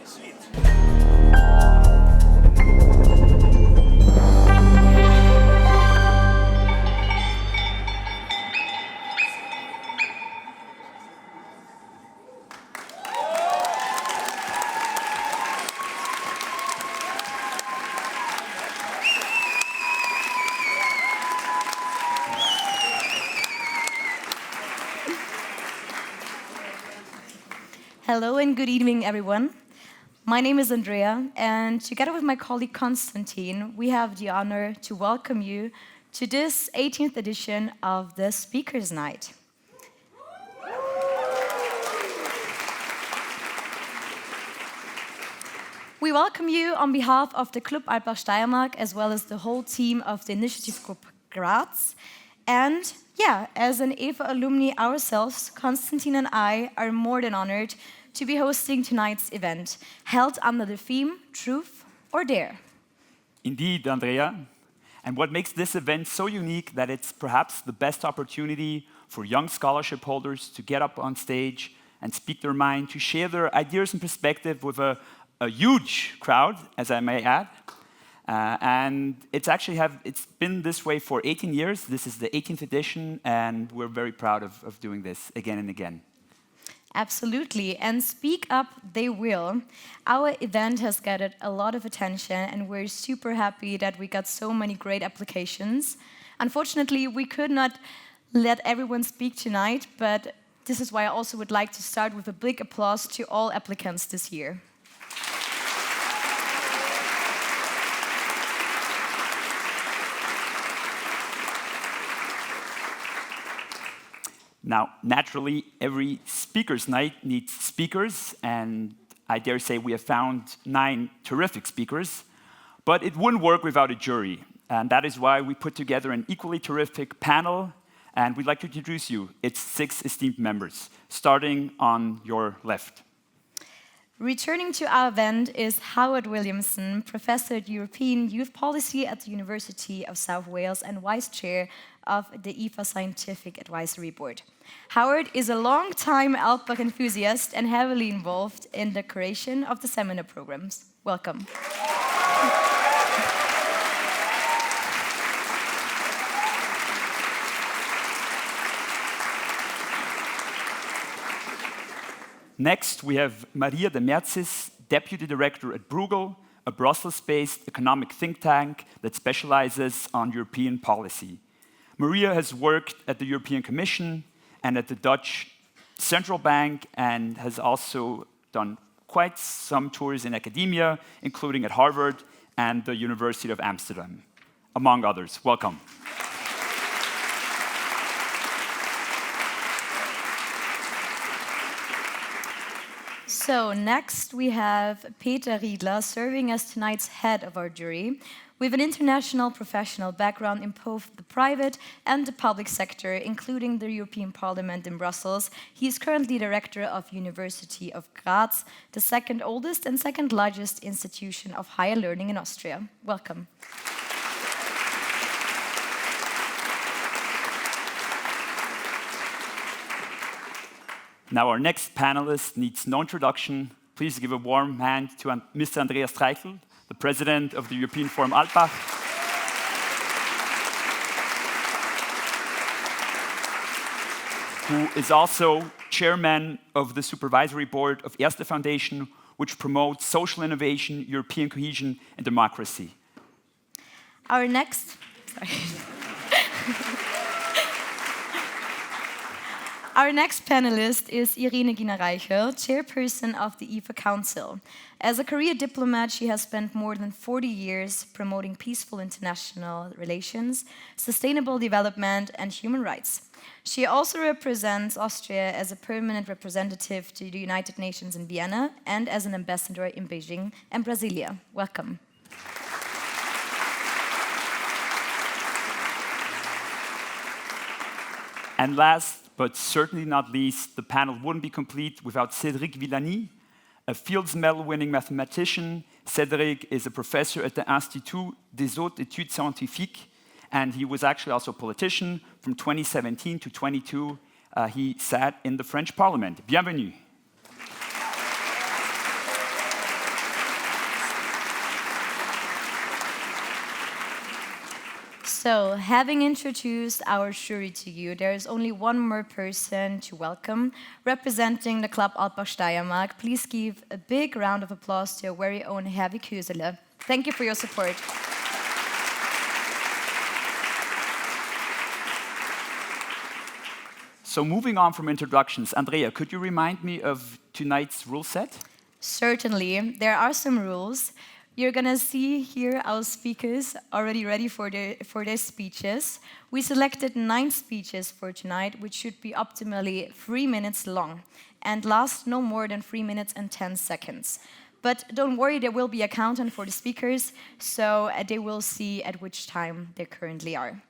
Hello and good evening, everyone. My name is Andrea, and together with my colleague Konstantin, we have the honor to welcome you to this 18th edition of the Speakers' Night. We welcome you on behalf of the Club Alpbach Steiermark, as well as the whole team of the Initiative Group Graz. And as an EFA alumni ourselves, Konstantin and I are more than honored to be hosting tonight's event, held under the theme Truth or Dare. Indeed, Andrea. And what makes this event so unique that it's perhaps the best opportunity for young scholarship holders to get up on stage and speak their mind, to share their ideas and perspective with a huge crowd, as I may add. And it's been this way for 18 years. This is the 18th edition, and we're very proud of doing this again and again. Absolutely, and speak up they will. Our event has gathered a lot of attention, and we're super happy that we got so many great applications. Unfortunately, we could not let everyone speak tonight, but this is why I also would like to start with a big applause to all applicants this year. Now, naturally, every speaker's night needs speakers, and I dare say we have found 9 terrific speakers, but it wouldn't work without a jury, and that is why we put together an equally terrific panel, and we'd like to introduce you. It's 6 esteemed members, starting on your left. Returning to our event is Howard Williamson, Professor at European Youth Policy at the University of South Wales and Vice Chair of the EFA Scientific Advisory Board. Howard is a long-time Alpbach enthusiast and heavily involved in the creation of the seminar programs. Welcome. Next, we have Maria de Merzis, Deputy Director at Bruegel, a Brussels-based economic think tank that specializes on European policy. Maria has worked at the European Commission and at the Dutch Central Bank, and has also done quite some tours in academia, including at Harvard and the University of Amsterdam, among others. Welcome. So next we have Peter Riedler serving as tonight's head of our jury, with an international professional background in both the private and the public sector, including the European Parliament in Brussels. He is currently director of University of Graz, the second oldest and second largest institution of higher learning in Austria. Welcome. Now, our next panelist needs no introduction. Please give a warm hand to Mr. Andreas Streichel, the president of the European Forum Alpbach. Who is also chairman of the supervisory board of Erste Foundation, which promotes social innovation, European cohesion, and democracy. Our next panelist is Irene Gina-Reicher, chairperson of the EFA Council. As a career diplomat, she has spent more than 40 years promoting peaceful international relations, sustainable development, and human rights. She also represents Austria as a permanent representative to the United Nations in Vienna and as an ambassador in Beijing and Brasilia. Welcome. And last, but certainly not least, the panel wouldn't be complete without Cedric Villani, a Fields Medal-winning mathematician. Cedric is a professor at the Institut des Hautes Études Scientifiques, and he was actually also a politician. From 2017 to 2022, he sat in the French Parliament. Bienvenue. So, having introduced our jury to you, there is only one more person to welcome. Representing the club Alpbach Steiermark, please give a big round of applause to our very own Hervé Kösele. Thank you for your support. So moving on from introductions, Andrea, could you remind me of tonight's rule set? Certainly. There are some rules. You're going to see here our speakers already ready for their speeches. We selected 9 speeches for tonight, which should be optimally 3 minutes long and last no more than 3 minutes and 10 seconds. But don't worry, there will be a countdown for the speakers, so they will see at which time they currently are.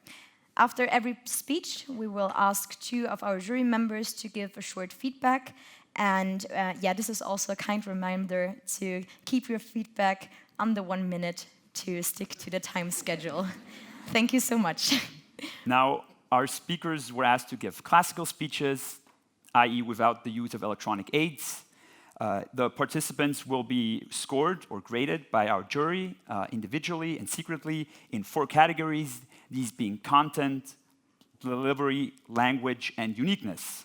After every speech, we will ask 2 of our jury members to give a short feedback. And this is also a kind reminder to keep your feedback under 1 minute to stick to the time schedule. Thank you so much. Now, our speakers were asked to give classical speeches, i.e. without the use of electronic aids. The participants will be scored or graded by our jury individually and secretly in 4 categories, these being content, delivery, language, and uniqueness.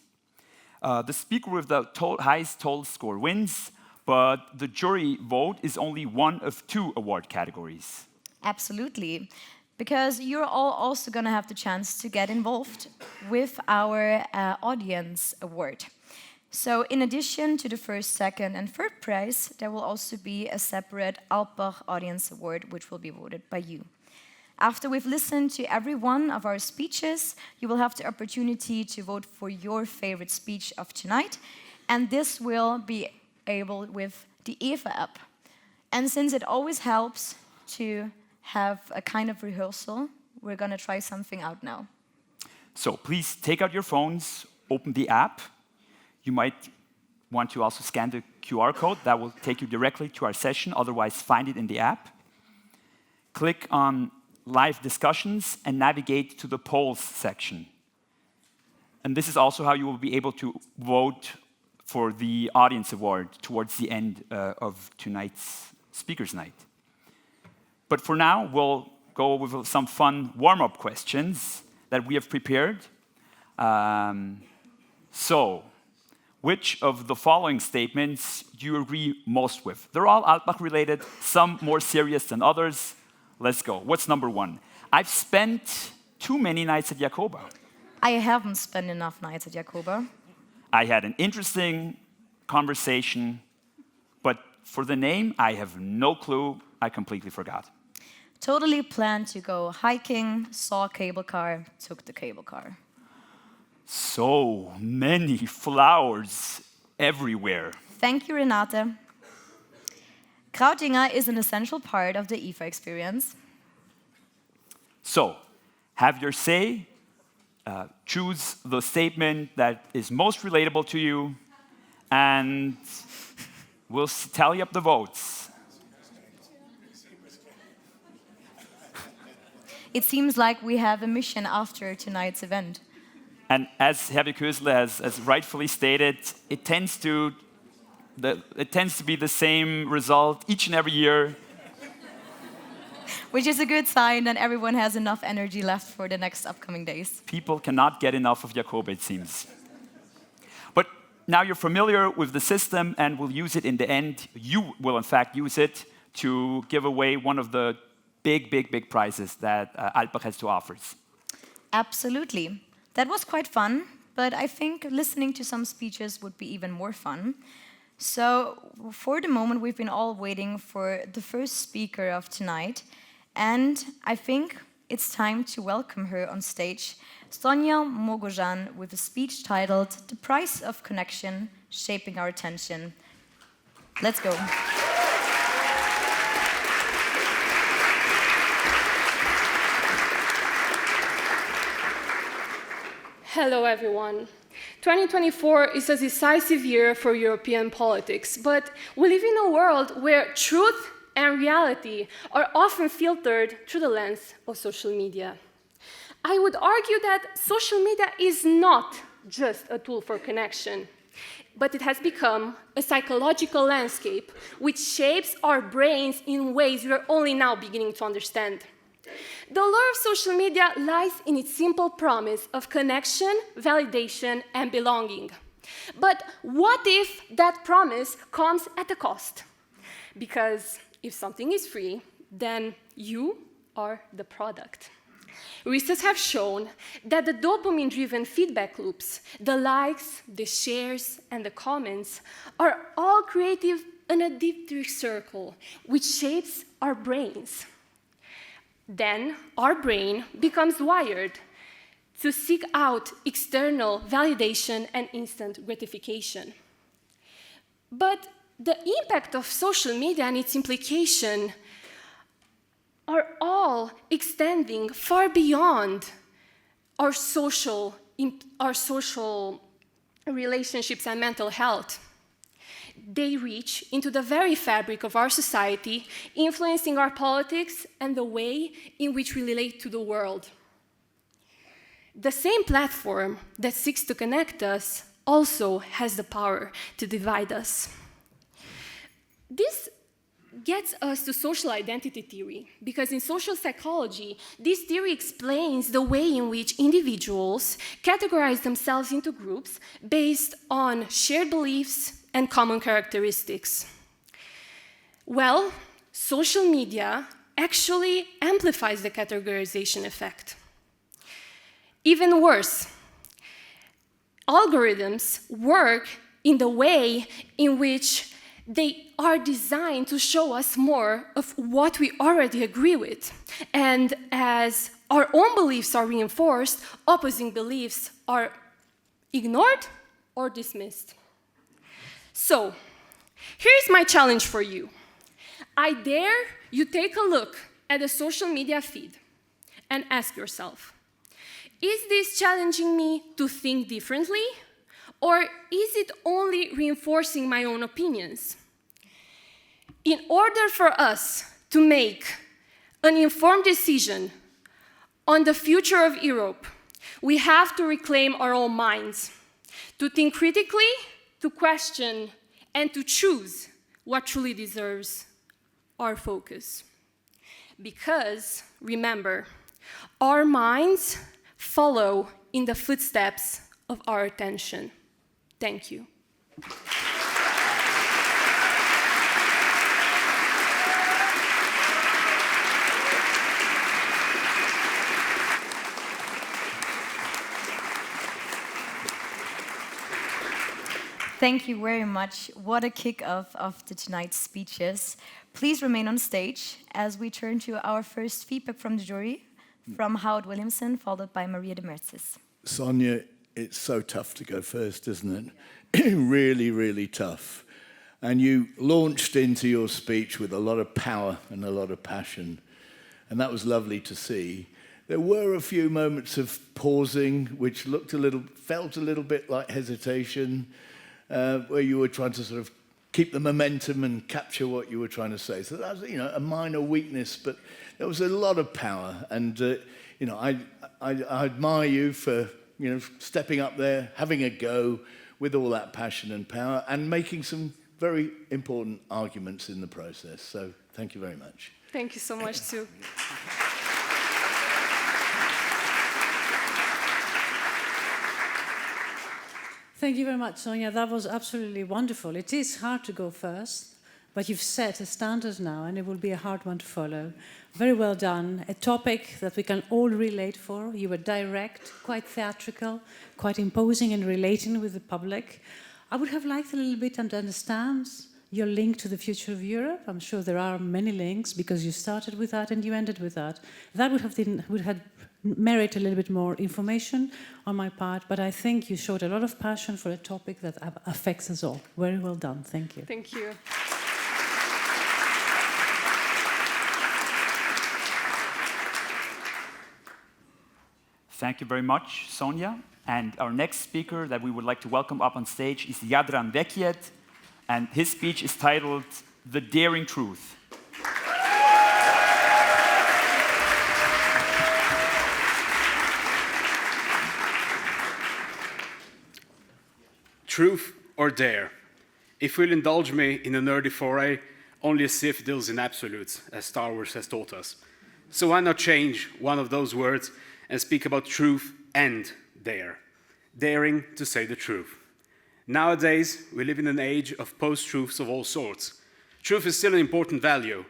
The speaker with the highest total score wins, but the jury vote is only one of 2 award categories. Absolutely, because you're all also going to have the chance to get involved with our audience award. So in addition to the first, second, and third prize, there will also be a separate Alpbach Audience Award, which will be voted by you. After we've listened to every one of our speeches, you will have the opportunity to vote for your favorite speech of tonight, and this will be able with the EFA app. And since it always helps to have a kind of rehearsal, we're going to try something out now. So please take out your phones, open the app. You might want to also scan the QR code. That will take you directly to our session. Otherwise, find it in the app. Click on Live Discussions and navigate to the polls section. And this is also how you will be able to vote for the Audience Award towards the end of tonight's Speakers Night. But for now, we'll go with some fun warm-up questions that we have prepared. So, which of the following statements do you agree most with? They're all Alpbach related, some more serious than others. Let's go. What's number 1? I've spent too many nights at Jakoba. I haven't spent enough nights at Jakoba. I had an interesting conversation, but for the name, I have no clue. I completely forgot. Totally planned to go hiking, saw a cable car, took the cable car. So many flowers everywhere. Thank you, Renate. Krautinger is an essential part of the EFA experience. So, have your say. Choose the statement that is most relatable to you, and we'll tally up the votes. It seems like we have a mission after tonight's event. And as Hervé Kösele has rightfully stated, it tends to be the same result each and every year. Which is a good sign that everyone has enough energy left for the next upcoming days. People cannot get enough of Jakob, it seems. But now you're familiar with the system and will use it in the end. You will, in fact, use it to give away one of the big prizes that Alpbach has to offer. Absolutely. That was quite fun, but I think listening to some speeches would be even more fun. So for the moment, we've been all waiting for the first speaker of tonight, and I think it's time to welcome her on stage, Sonia Mogojan, with a speech titled "The Price of Connection, Shaping Our Attention." Let's go. Hello, everyone. 2024 is a decisive year for European politics, but we live in a world where truth and reality are often filtered through the lens of social media. I would argue that social media is not just a tool for connection, but it has become a psychological landscape which shapes our brains in ways we are only now beginning to understand. The lure of social media lies in its simple promise of connection, validation, and belonging. But what if that promise comes at a cost? Because if something is free, then you are the product. Research have shown that the dopamine-driven feedback loops, the likes, the shares, and the comments, are all created in a deep circle, which shapes our brains. Then our brain becomes wired to seek out external validation and instant gratification. But the impact of social media and its implication are all extending far beyond our social relationships and mental health. They reach into the very fabric of our society, influencing our politics and the way in which we relate to the world. The same platform that seeks to connect us also has the power to divide us. This gets us to social identity theory, because in social psychology, this theory explains the way in which individuals categorize themselves into groups based on shared beliefs and common characteristics. Well, social media actually amplifies the categorization effect. Even worse, algorithms work in the way in which they are designed to show us more of what we already agree with. And as our own beliefs are reinforced, opposing beliefs are ignored or dismissed. So, here's my challenge for you. I dare you take a look at the social media feed and ask yourself, is this challenging me to think differently, or is it only reinforcing my own opinions? In order for us to make an informed decision on the future of Europe, we have to reclaim our own minds, to think critically, to question, and to choose what truly deserves our focus. Because, remember, our minds follow in the footsteps of our attention. Thank you. Thank you very much. What a kick-off of tonight's speeches. Please remain on stage as we turn to our first feedback from the jury, from Howard Williamson, followed by Maria de Mertzes. Sonia, it's so tough to go first, isn't it? Really, really tough. And you launched into your speech with a lot of power and a lot of passion. And that was lovely to see. There were a few moments of pausing, which felt a little bit like hesitation, where you were trying to sort of keep the momentum and capture what you were trying to say. So that was, a minor weakness, but there was a lot of power. And, I admire you for, stepping up there, having a go with all that passion and power, and making some very important arguments in the process. So thank you very much. Thank you so much, too. Thank you very much, Sonia. That was absolutely wonderful. It is hard to go first, but you've set a standard now, and it will be a hard one to follow. Very well done. A topic that we can all relate for. You were direct, quite theatrical, quite imposing in relating with the public. I would have liked a little bit to understand your link to the future of Europe. I'm sure there are many links, because you started with that and you ended with that. That would have merit a little bit more information on my part, but I think you showed a lot of passion for a topic that affects us all. Very well done. Thank you. Thank you. Thank you very much, Sonia. And our next speaker that we would like to welcome up on stage is Yadan Beet, and his speech is titled The Daring Truth. Truth or dare? If you'll indulge me in a nerdy foray, only a Sith deals in absolutes, as Star Wars has taught us. So why not change one of those words and speak about truth and dare? Daring to say the truth. Nowadays, we live in an age of post-truths of all sorts. Truth is still an important value,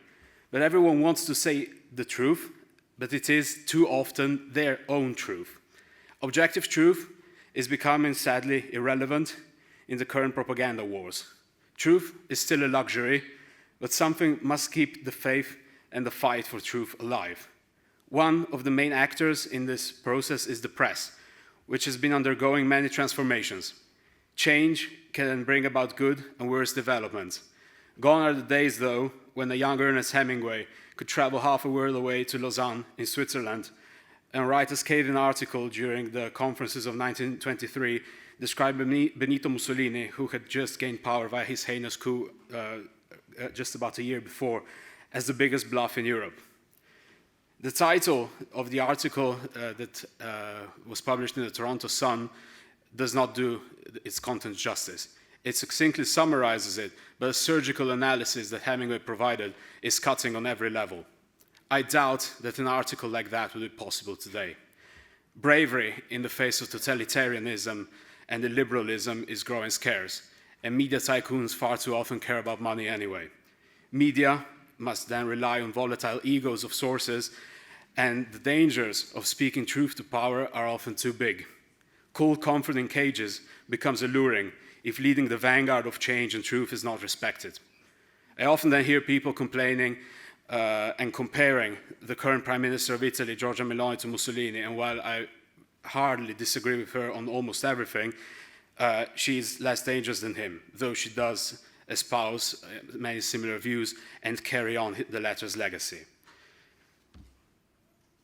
but everyone wants to say the truth, but it is too often their own truth. Objective truth is becoming sadly irrelevant in the current propaganda wars. Truth is still a luxury, but something must keep the faith and the fight for truth alive. One of the main actors in this process is the press, which has been undergoing many transformations. Change can bring about good and worse developments. Gone are the days, though, when a young Ernest Hemingway could travel half a world away to Lausanne in Switzerland and write a scathing article during the conferences of 1923 describing Benito Mussolini, who had just gained power via his heinous coup just about a year before, as the biggest bluff in Europe. The title of the article that was published in the Toronto Sun does not do its content justice. It succinctly summarizes it, but a surgical analysis that Hemingway provided is cutting on every level. I doubt that an article like that would be possible today. Bravery in the face of totalitarianism and illiberalism is growing scarce, and media tycoons far too often care about money anyway. Media must then rely on volatile egos of sources, and the dangers of speaking truth to power are often too big. Cold comfort in cages becomes alluring if leading the vanguard of change and truth is not respected. I often then hear people complaining and comparing the current Prime Minister of Italy, Giorgia Meloni, to Mussolini, and while I hardly disagree with her on almost everything, she's less dangerous than him, though she does espouse many similar views and carry on the latter's legacy.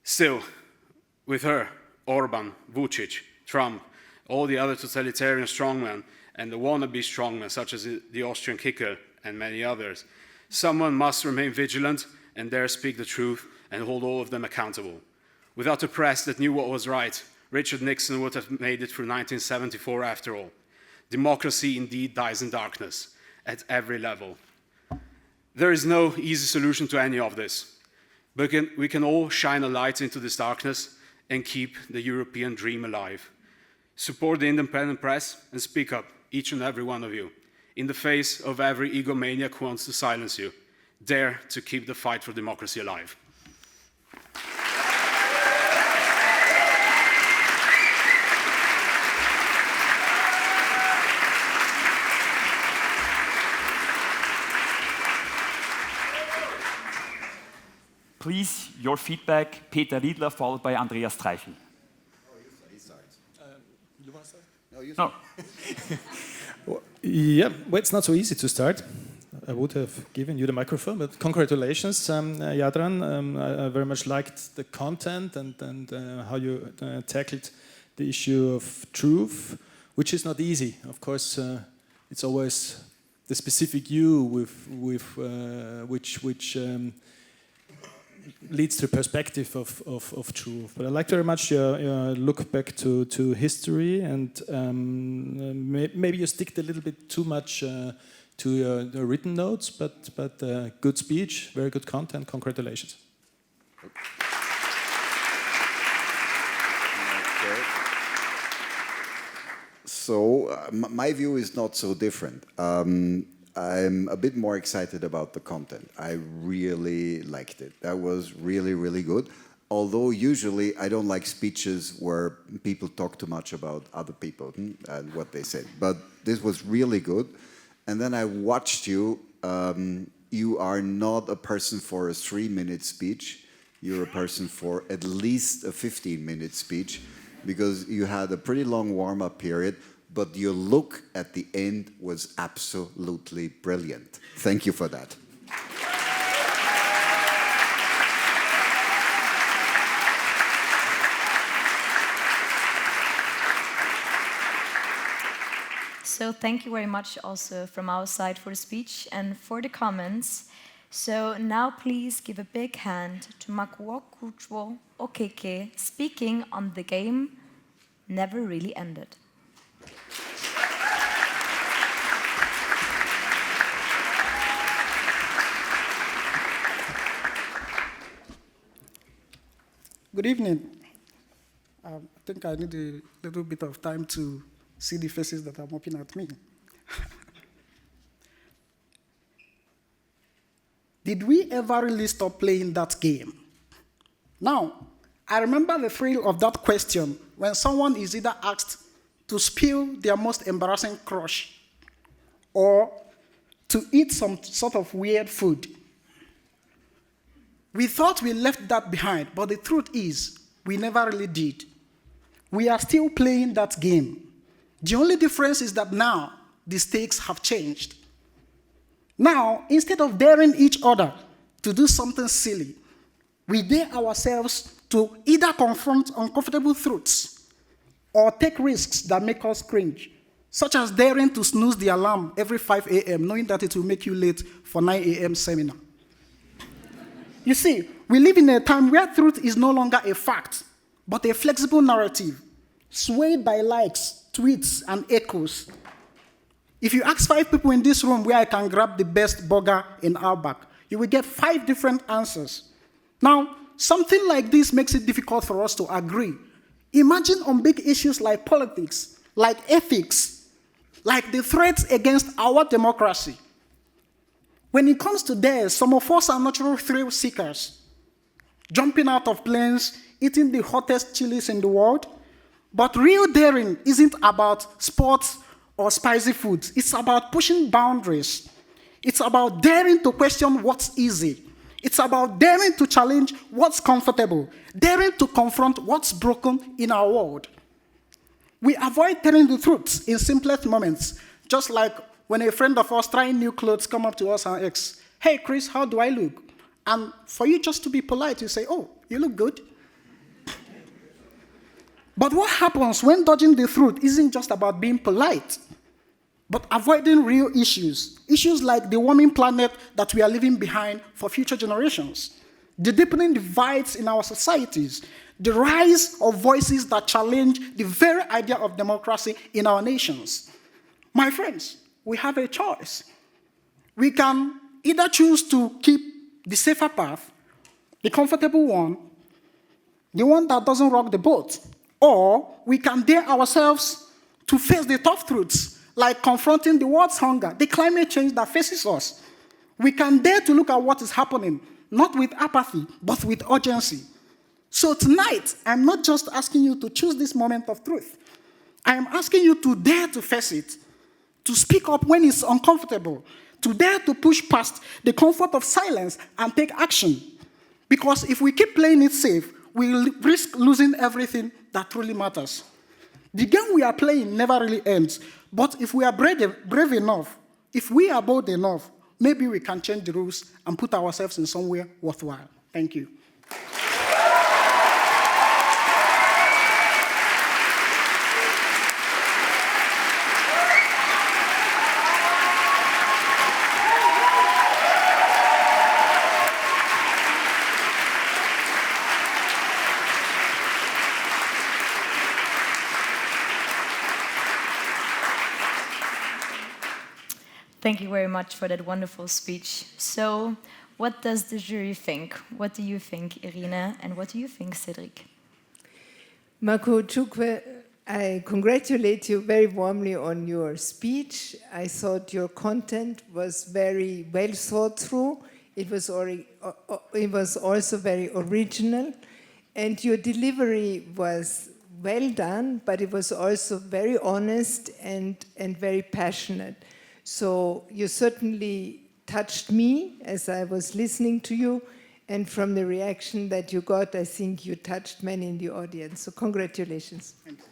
Still, with her, Orban, Vucic, Trump, all the other totalitarian strongmen, and the wannabe strongmen such as the Austrian Kicker and many others, someone must remain vigilant and dare speak the truth and hold all of them accountable. Without a press that knew what was right, Richard Nixon would have made it through 1974 after all. Democracy indeed dies in darkness at every level. There is no easy solution to any of this, but we can all shine a light into this darkness and keep the European dream alive. Support the independent press and speak up, each and every one of you, in the face of every egomaniac who wants to silence you. Dare to keep the fight for democracy alive. Please, your feedback, Peter Riedler, followed by Andreas Treifel. You want to start? No, you No. Well, it's not so easy to start. I would have given you the microphone, but congratulations, Yadan. I very much liked the content and how you tackled the issue of truth, which is not easy. Of course, it's always the specific you which leads to a perspective of truth. But I like very much your look back to history, and maybe you stick a little bit too much to your written notes, but good speech, very good content. Congratulations. Okay. So my view is not so different. I'm a bit more excited about the content. I really liked it. That was really, really good. Although usually I don't like speeches where people talk too much about other people and what they said. But this was really good. And then I watched you. You are not a person for a 3-minute speech. You're a person for at least a 15-minute speech, because you had a pretty long warm-up period. But your look at the end was absolutely brilliant. Thank you for that. So thank you very much also from our side for the speech and for the comments. So now please give a big hand to Makuokuchwo Okeke speaking on the game Never Really Ended. Good evening. I think I need a little bit of time to see the faces that are mocking at me. Did we ever really stop playing that game? Now, I remember the thrill of that question when someone is either asked to spill their most embarrassing crush or to eat some sort of weird food. We thought we left that behind, but the truth is, we never really did. We are still playing that game. The only difference is that now the stakes have changed. Now, instead of daring each other to do something silly, we dare ourselves to either confront uncomfortable truths or take risks that make us cringe, such as daring to snooze the alarm every 5 a.m., knowing that it will make you late for 9 a.m. seminar. You see, we live in a time where truth is no longer a fact, but a flexible narrative, swayed by likes, tweets, and echoes. If you ask 5 people in this room where I can grab the best burger in Alpbach, you will get 5 different answers. Now, something like this makes it difficult for us to agree. Imagine on big issues like politics, like ethics, like the threats against our democracy. When it comes to Dees, some of us are natural thrill seekers, jumping out of planes, eating the hottest chilies in the world. But real daring isn't about sports or spicy foods. It's about pushing boundaries. It's about daring to question what's easy. It's about daring to challenge what's comfortable, daring to confront what's broken in our world. We avoid telling the truth in simplest moments, just like when a friend of us trying new clothes come up to us and asks, "Hey, Chris, how do I look?" And for you just to be polite, you say, "Oh, you look good." But what happens when dodging the truth isn't just about being polite, but avoiding real issues? Issues like the warming planet that we are leaving behind for future generations, the deepening divides in our societies, the rise of voices that challenge the very idea of democracy in our nations. My friends, we have a choice. We can either choose to keep the safer path, the comfortable one, the one that doesn't rock the boat, or we can dare ourselves to face the tough truths, like confronting the world's hunger, the climate change that faces us. We can dare to look at what is happening, not with apathy, but with urgency. So tonight, I'm not just asking you to choose this moment of truth. I am asking you to dare to face it, to speak up when it's uncomfortable, to dare to push past the comfort of silence and take action. Because if we keep playing it safe, we'll risk losing everything that truly matters. The game we are playing never really ends, but if we are brave enough, if we are bold enough, maybe we can change the rules and put ourselves in somewhere worthwhile. Thank you. Thank you very much for that wonderful speech. So, what does the jury think? What do you think, Irene? And what do you think, Cedric? Marco Chukwe, I congratulate you very warmly on your speech. I thought your content was very well thought through. It was also very original. And your delivery was well done, but it was also very honest and very passionate. So you certainly touched me as I was listening to you, and from the reaction that you got, I think you touched many in the audience. So congratulations. Thank you.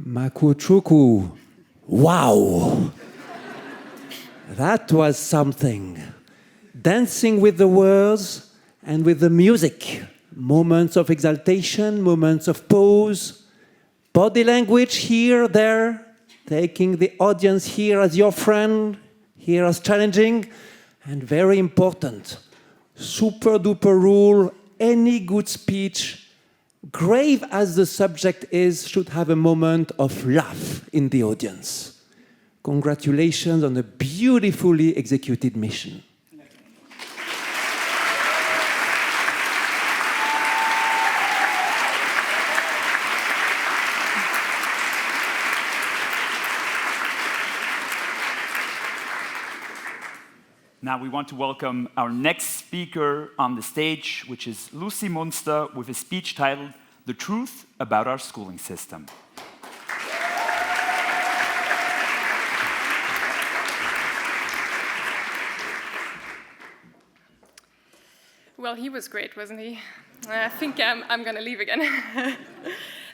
Makuchuku, wow! That was something. Dancing with the words and with the music. Moments of exaltation, moments of pause, body language here, there, taking the audience here as your friend, here as challenging, and very important, super duper rule, any good speech, grave as the subject is, should have a moment of laugh in the audience. Congratulations on a beautifully executed mission. Now we want to welcome our next speaker on the stage, which is Lucy Munster, with a speech titled "The Truth About Our Schooling System." Well, he was great, wasn't he? I think I'm going to leave again.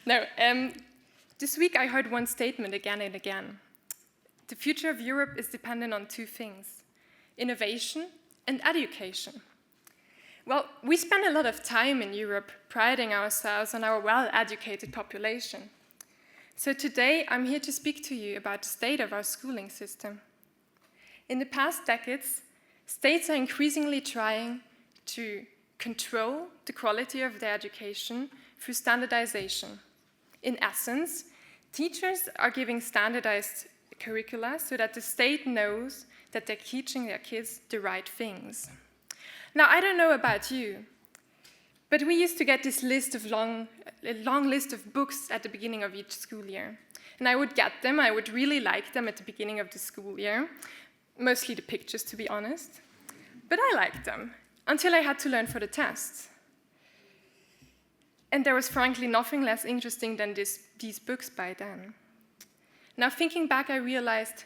No, this week I heard one statement again and again. The future of Europe is dependent on two things: innovation and education. Well, we spend a lot of time in Europe priding ourselves on our well-educated population. So today I'm here to speak to you about the state of our schooling system. In the past decades, states are increasingly trying to control the quality of their education through standardization. In essence, teachers are giving standardized curricula so that the state knows that they're teaching their kids the right things. Now, I don't know about you, but we used to get this long list of books at the beginning of each school year. And I would get them, I would really like them at the beginning of the school year, mostly the pictures, to be honest. But I liked them, until I had to learn for the tests. And there was frankly nothing less interesting than these books by then. Now, thinking back, I realized,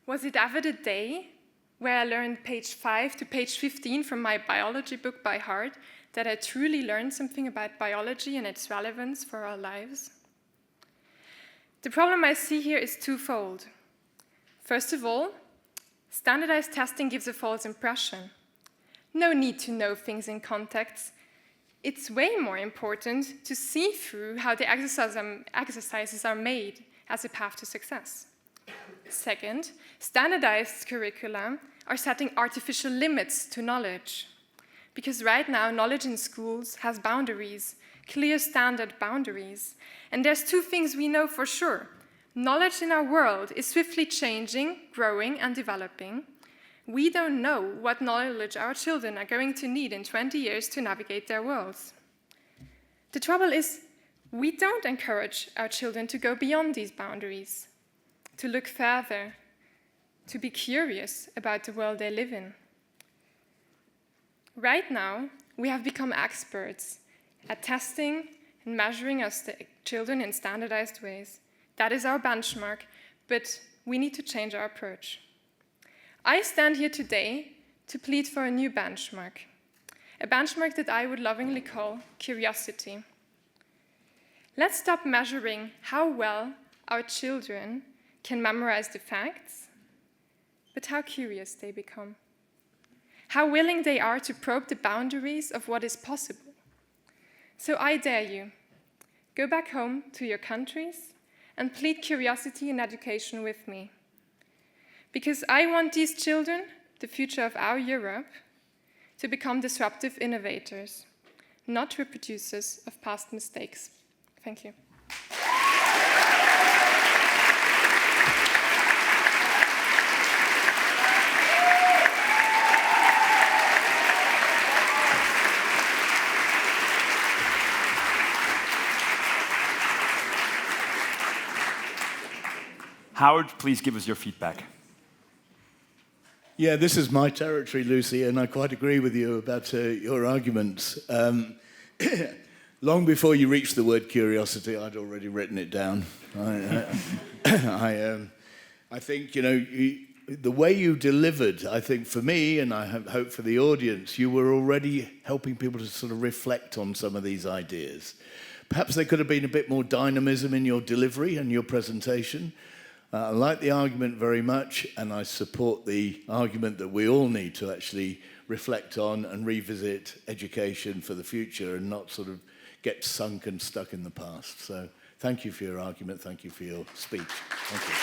was it ever the day where I learned page 5 to page 15 from my biology book by heart that I truly learned something about biology and its relevance for our lives? The problem I see here is twofold. First of all, standardized testing gives a false impression. No need to know things in context. It's way more important to see through how the exercises are made as a path to success. Second, standardized curricula are setting artificial limits to knowledge. Because right now, knowledge in schools has boundaries, clear standard boundaries. And there's two things we know for sure. Knowledge in our world is swiftly changing, growing, and developing. We don't know what knowledge our children are going to need in 20 years to navigate their worlds. The trouble is, we don't encourage our children to go beyond these boundaries, to look further, to be curious about the world they live in. Right now, we have become experts at testing and measuring our children in standardized ways. That is our benchmark, but we need to change our approach. I stand here today to plead for a new benchmark, a benchmark that I would lovingly call curiosity. Let's stop measuring how well our children can memorize the facts, but how curious they become, how willing they are to probe the boundaries of what is possible. So I dare you, go back home to your countries and plead curiosity in education with me. Because I want these children, the future of our Europe, to become disruptive innovators, not reproducers of past mistakes. Thank you. Howard, please give us your feedback. Yeah, this is my territory, Lucy, and I quite agree with you about your arguments. Long before you reached the word curiosity, I'd already written it down. I think, the way you delivered, I think for me, and I hope for the audience, you were already helping people to sort of reflect on some of these ideas. Perhaps there could have been a bit more dynamism in your delivery and your presentation. I like the argument very much, and I support the argument that we all need to actually reflect on and revisit education for the future and not sort of get sunk and stuck in the past. So thank you for your argument. Thank you for your speech. Thank you.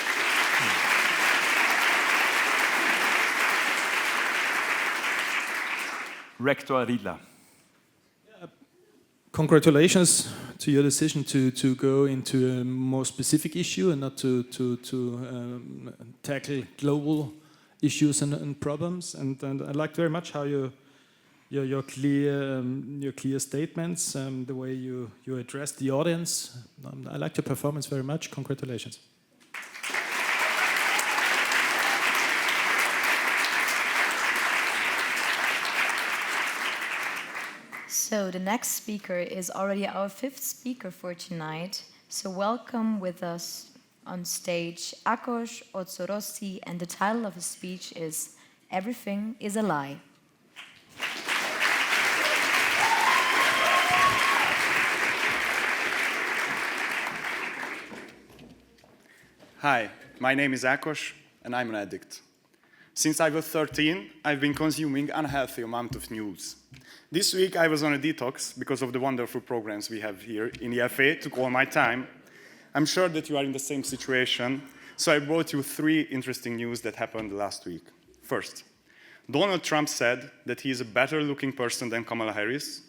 Rector Riedler. congratulations to your decision to go into a more specific issue and not to tackle global issues and problems. And I liked very much how your clear statements, the way you address the audience. I liked your performance very much. Congratulations. So the next speaker is already our 5th speaker for tonight. So welcome with us on stage Akos Otsorossi, and the title of his speech is Everything is a Lie. Hi, my name is Akos, and I'm an addict. Since I was 13, I've been consuming unhealthy amount of news. This week I was on a detox because of the wonderful programs we have here in EFA. It took all my time. I'm sure that you are in the same situation, so I brought you 3 interesting news that happened last week. First, Donald Trump said that he is a better-looking person than Kamala Harris.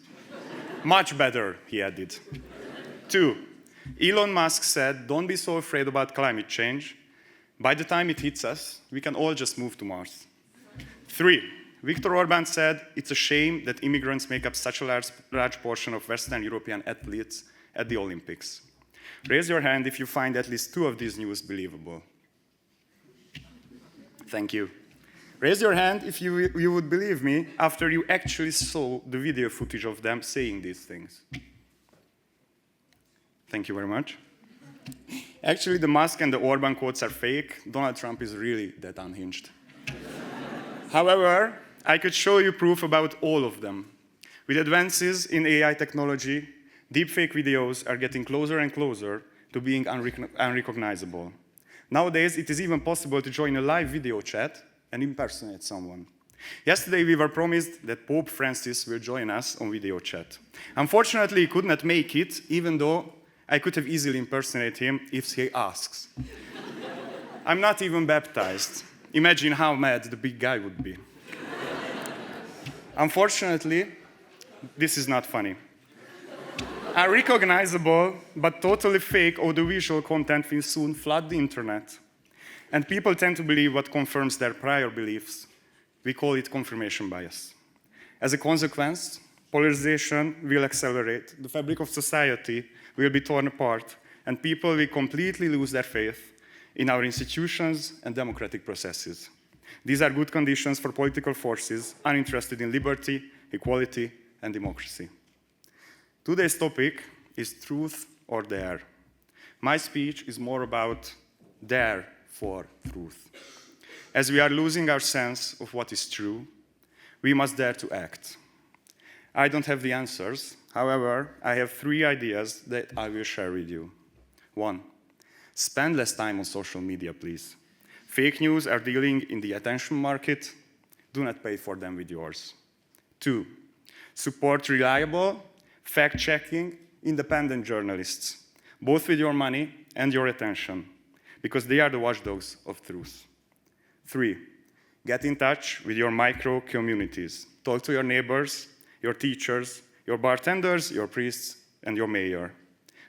Much better, he added. 2, Elon Musk said, don't be so afraid about climate change. By the time it hits us, we can all just move to Mars. 3, Viktor Orban said, it's a shame that immigrants make up such a large portion of Western European athletes at the Olympics. Raise your hand if you find at least 2 of these news believable. Thank you. Raise your hand if you would believe me after you actually saw the video footage of them saying these things. Thank you very much. Actually, the Musk and the Orban quotes are fake. Donald Trump is really that unhinged. However, I could show you proof about all of them. With advances in AI technology, deepfake videos are getting closer and closer to being unrecognizable. Nowadays, it is even possible to join a live video chat and impersonate someone. Yesterday, we were promised that Pope Francis will join us on video chat. Unfortunately, he could not make it, even though I could have easily impersonated him if he asks. I'm not even baptized. Imagine how mad the big guy would be. Unfortunately, this is not funny. Unrecognizable but totally fake audiovisual content will soon flood the internet. And people tend to believe what confirms their prior beliefs. We call it confirmation bias. As a consequence, polarization will accelerate, the fabric of society will be torn apart, and people will completely lose their faith in our institutions and democratic processes. These are good conditions for political forces uninterested in liberty, equality, and democracy. Today's topic is truth or dare. My speech is more about dare for truth. As we are losing our sense of what is true, we must dare to act. I don't have the answers. However, I have 3 ideas that I will share with you. 1, spend less time on social media, please. Fake news are dealing in the attention market. Do not pay for them with yours. 2, support reliable, fact-checking, independent journalists, both with your money and your attention, because they are the watchdogs of truth. 3, get in touch with your micro-communities. Talk to your neighbors, your teachers, your bartenders, your priests, and your mayor.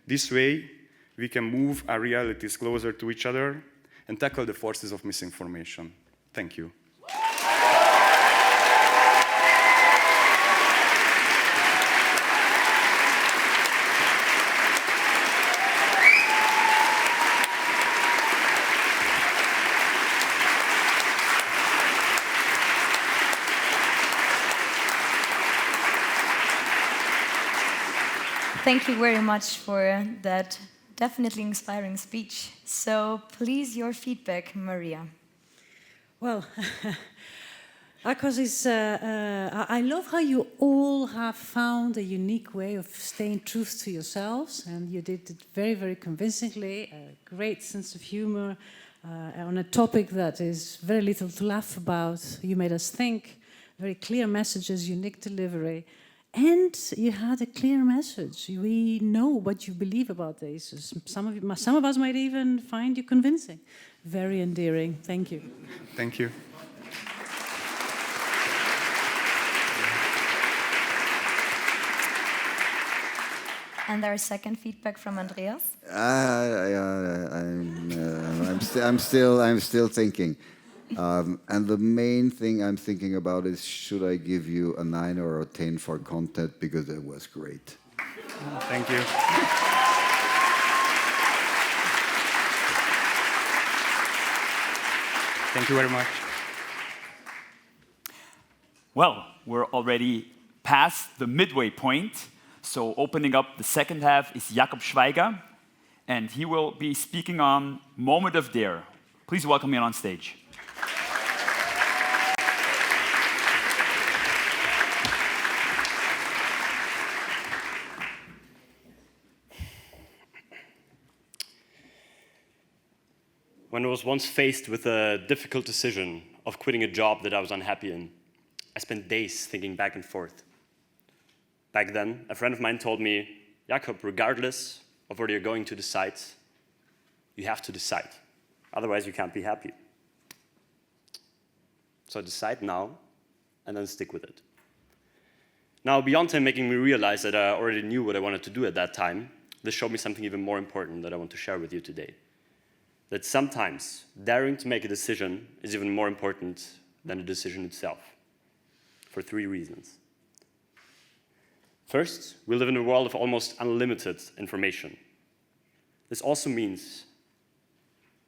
This way, we can move our realities closer to each other and tackle the forces of misinformation. Thank you. Thank you very much for that definitely inspiring speech. So please, your feedback, Maria. Well, Akos is, I love how you all have found a unique way of staying true to yourselves, and you did it very, very convincingly, a great sense of humor on a topic that is very little to laugh about. You made us think, very clear messages, unique delivery. And you had a clear message. We know what you believe about this. Some of us might even find you convincing. Very endearing. Thank you. Thank you. And our second feedback from Andreas? I'm still thinking. And the main thing I'm thinking about is, should I give you a 9 or a 10 for content, because it was great. Thank you. Thank you very much. Well, we're already past the midway point. So opening up the second half is Jakob Scha, and he will be speaking on Moment of Dare. Please welcome him on stage. When I was once faced with a difficult decision of quitting a job that I was unhappy in, I spent days thinking back and forth. Back then, a friend of mine told me, Jakob, regardless of whether you're going to decide, you have to decide. Otherwise, you can't be happy. So decide now, and then stick with it. Now, beyond him making me realize that I already knew what I wanted to do at that time, this showed me something even more important that I want to share with you today. That sometimes daring to make a decision is even more important than the decision itself, for 3 reasons. First, we live in a world of almost unlimited information. This also means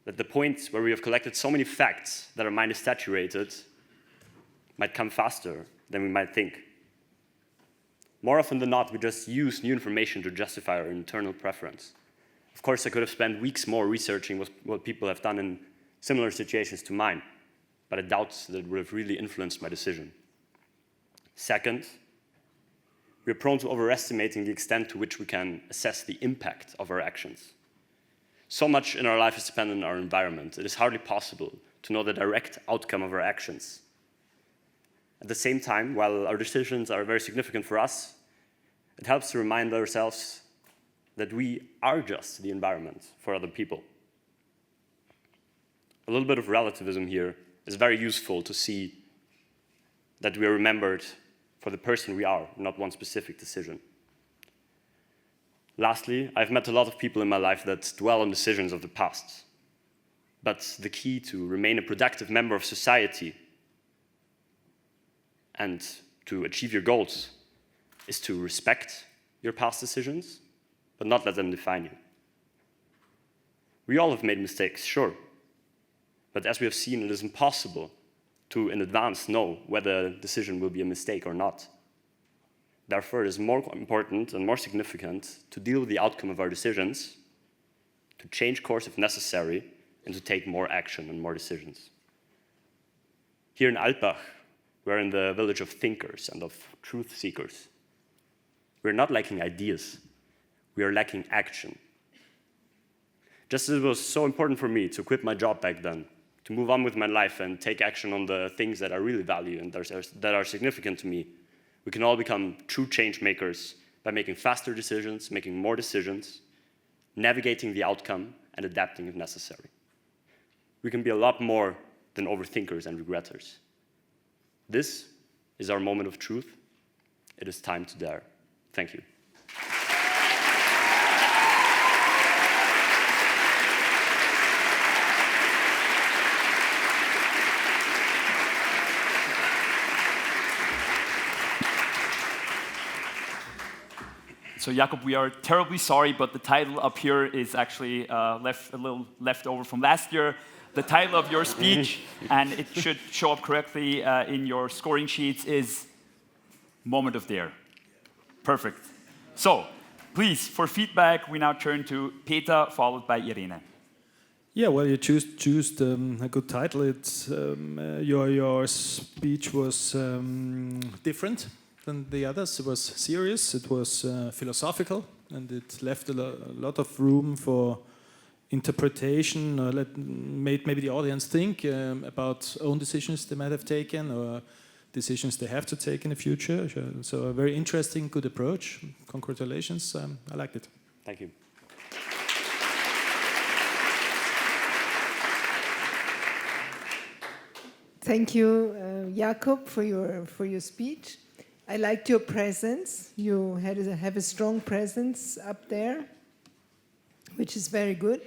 that the point where we have collected so many facts that our mind is saturated might come faster than we might think. More often than not, we just use new information to justify our internal preference. Of course, I could have spent weeks more researching what people have done in similar situations to mine, but I doubt that it would have really influenced my decision. Second, we are prone to overestimating the extent to which we can assess the impact of our actions. So much in our life is dependent on our environment. It is hardly possible to know the direct outcome of our actions. At the same time, while our decisions are very significant for us, it helps to remind ourselves that we are just the environment for other people. A little bit of relativism here is very useful to see that we are remembered for the person we are, not one specific decision. Lastly, I've met a lot of people in my life that dwell on decisions of the past. But the key to remain a productive member of society and to achieve your goals is to respect your past decisions, but not let them define you. We all have made mistakes, sure. But as we have seen, it is impossible to, in advance, know whether a decision will be a mistake or not. Therefore, it is more important and more significant to deal with the outcome of our decisions, to change course if necessary, and to take more action and more decisions. Here in Alpbach, we're in the village of thinkers and of truth seekers. We're not lacking ideas, we are lacking action. Just as it was so important for me to quit my job back then, to move on with my life and take action on the things that I really value and that are significant to me, we can all become true change makers by making faster decisions, making more decisions, navigating the outcome, and adapting if necessary. We can be a lot more than overthinkers and regretters. This is our moment of truth. It is time to dare. Thank you. So Jakob, we are terribly sorry, but the title up here is actually a little left over from last year. The title of your speech, and it should show up correctly in your scoring sheets, is Moment of Dare. Perfect. So, please, for feedback, we now turn to Peter, followed by Irene. Yeah, well, you choose a good title. It's your speech was different than the others. It was serious, it was philosophical, and it left a lot of room for interpretation, made maybe the audience think about own decisions they might have taken or decisions they have to take in the future. So a very interesting, good approach. Congratulations, I liked it. Thank you. Thank you, Jakob, for your speech. I liked your presence. You have a strong presence up there, which is very good.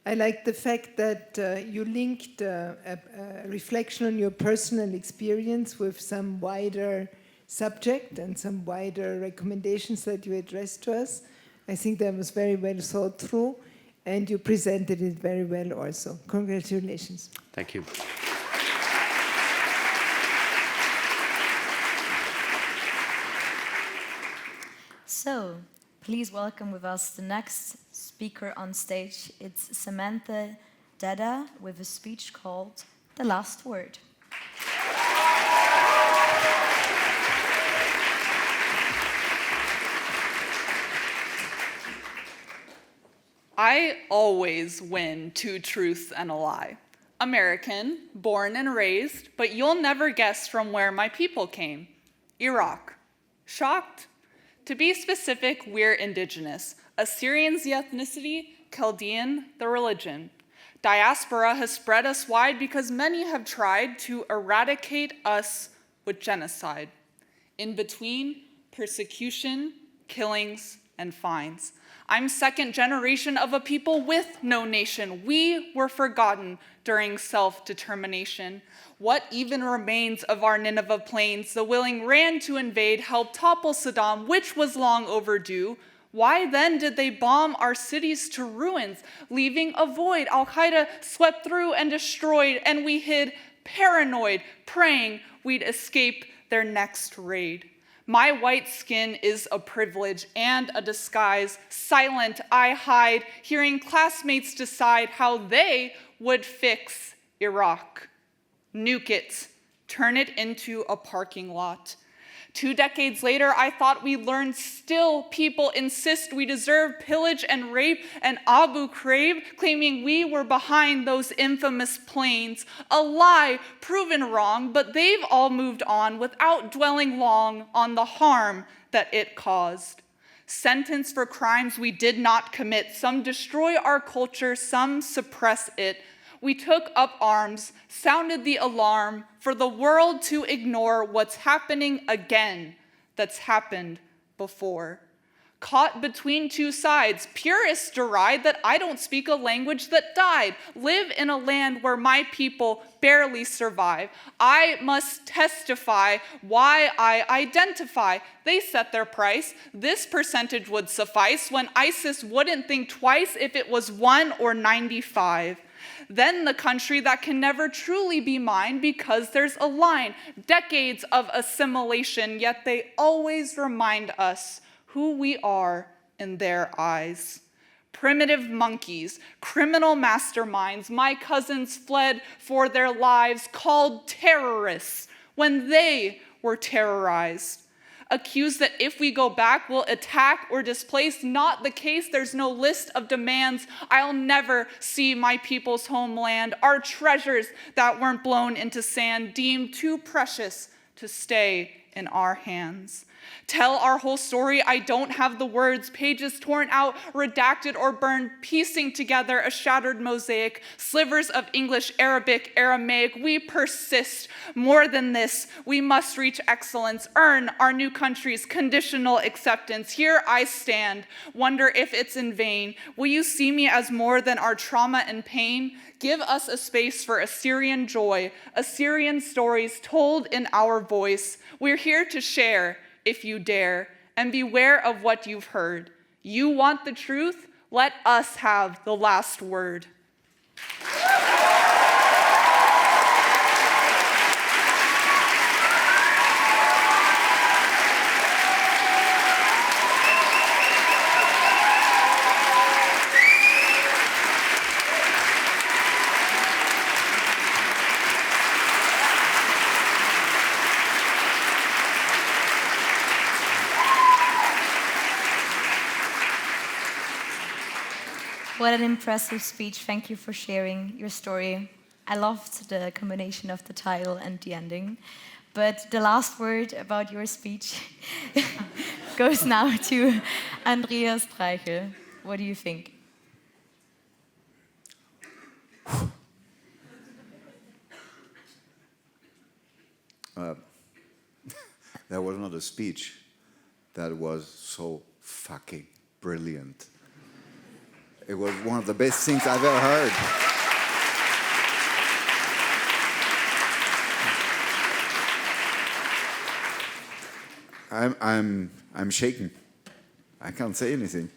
I like the fact that you linked a reflection on your personal experience with some wider subject and some wider recommendations that you addressed to us. I think that was very well thought through, and you presented it very well also. Congratulations. Thank you. So, please welcome with us the next speaker on stage. It's Samantha Daa with a speech called The Last Word. I always win 2 truths and a lie. American, born and raised, but you'll never guess from where my people came. Iraq. Shocked? To be specific, we're indigenous. Assyrian's the ethnicity, Chaldean the religion. Diaspora has spread us wide because many have tried to eradicate us with genocide. In between, persecution, killings, and fines. I'm second generation of a people with no nation. We were forgotten during self-determination. What even remains of our Nineveh plains? The willing ran to invade, helped topple Saddam, which was long overdue. Why then did they bomb our cities to ruins, leaving a void? Al-Qaeda swept through and destroyed, and we hid paranoid, praying we'd escape their next raid. My white skin is a privilege and a disguise. Silent, I hide, hearing classmates decide how they would fix Iraq. Nuke it, turn it into a parking lot. 2 decades later, I thought we learned still people insist we deserve pillage and rape, and Abu Ghraib claiming we were behind those infamous planes. A lie proven wrong, but they've all moved on without dwelling long on the harm that it caused. Sentenced for crimes we did not commit. Some destroy our culture, some suppress it. We took up arms, sounded the alarm for the world to ignore what's happening again that's happened before. Caught between 2 sides, purists deride that I don't speak a language that died, live in a land where my people barely survive. I must testify why I identify. They set their price. This percentage would suffice when ISIS wouldn't think twice if it was 1 or 95. Then the country that can never truly be mine because there's a line, decades of assimilation, yet they always remind us who we are in their eyes. Primitive monkeys, criminal masterminds, my cousins fled for their lives, called terrorists when they were terrorized. Accused that if we go back, we'll attack or displace. Not the case. There's no list of demands. I'll never see my people's homeland. Our treasures that weren't blown into sand, deemed too precious to stay in our hands. Tell our whole story, I don't have the words, pages torn out, redacted or burned, piecing together a shattered mosaic, slivers of English, Arabic, Aramaic. We persist. More than this, we must reach excellence, earn our new country's conditional acceptance. Here I stand, wonder if it's in vain. Will you see me as more than our trauma and pain? Give us a space for Assyrian joy, Assyrian stories told in our voice. We're here to share, if you dare, and beware of what you've heard. You want the truth? Let us have the last word. What an impressive speech. Thank you for sharing your story. I loved the combination of the title and the ending. But the last word about your speech goes now to Andreas Streichel. What do you think? That was not a speech. That was so fucking brilliant. It was one of the best things I've ever heard. I'm shaken. I can't say anything.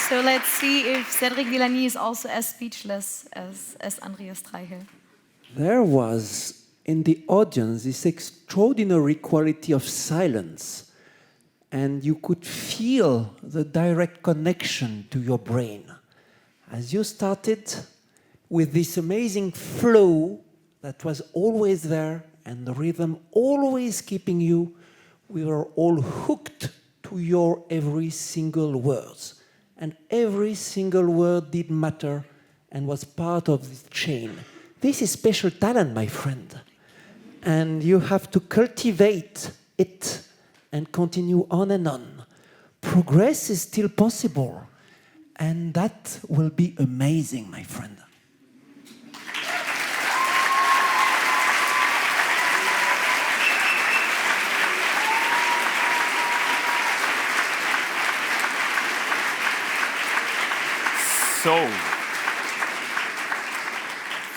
So let's see if Cedric Villani is also as speechless as Andreas Streichel. There was in the audience this extraordinary quality of silence, and you could feel the direct connection to your brain. As you started with this amazing flow that was always there and the rhythm always keeping you, we were all hooked to your every single words. And every single word did matter and was part of this chain. This is special talent, my friend. And you have to cultivate it and continue on and on. Progress is still possible. And that will be amazing, my friend. So,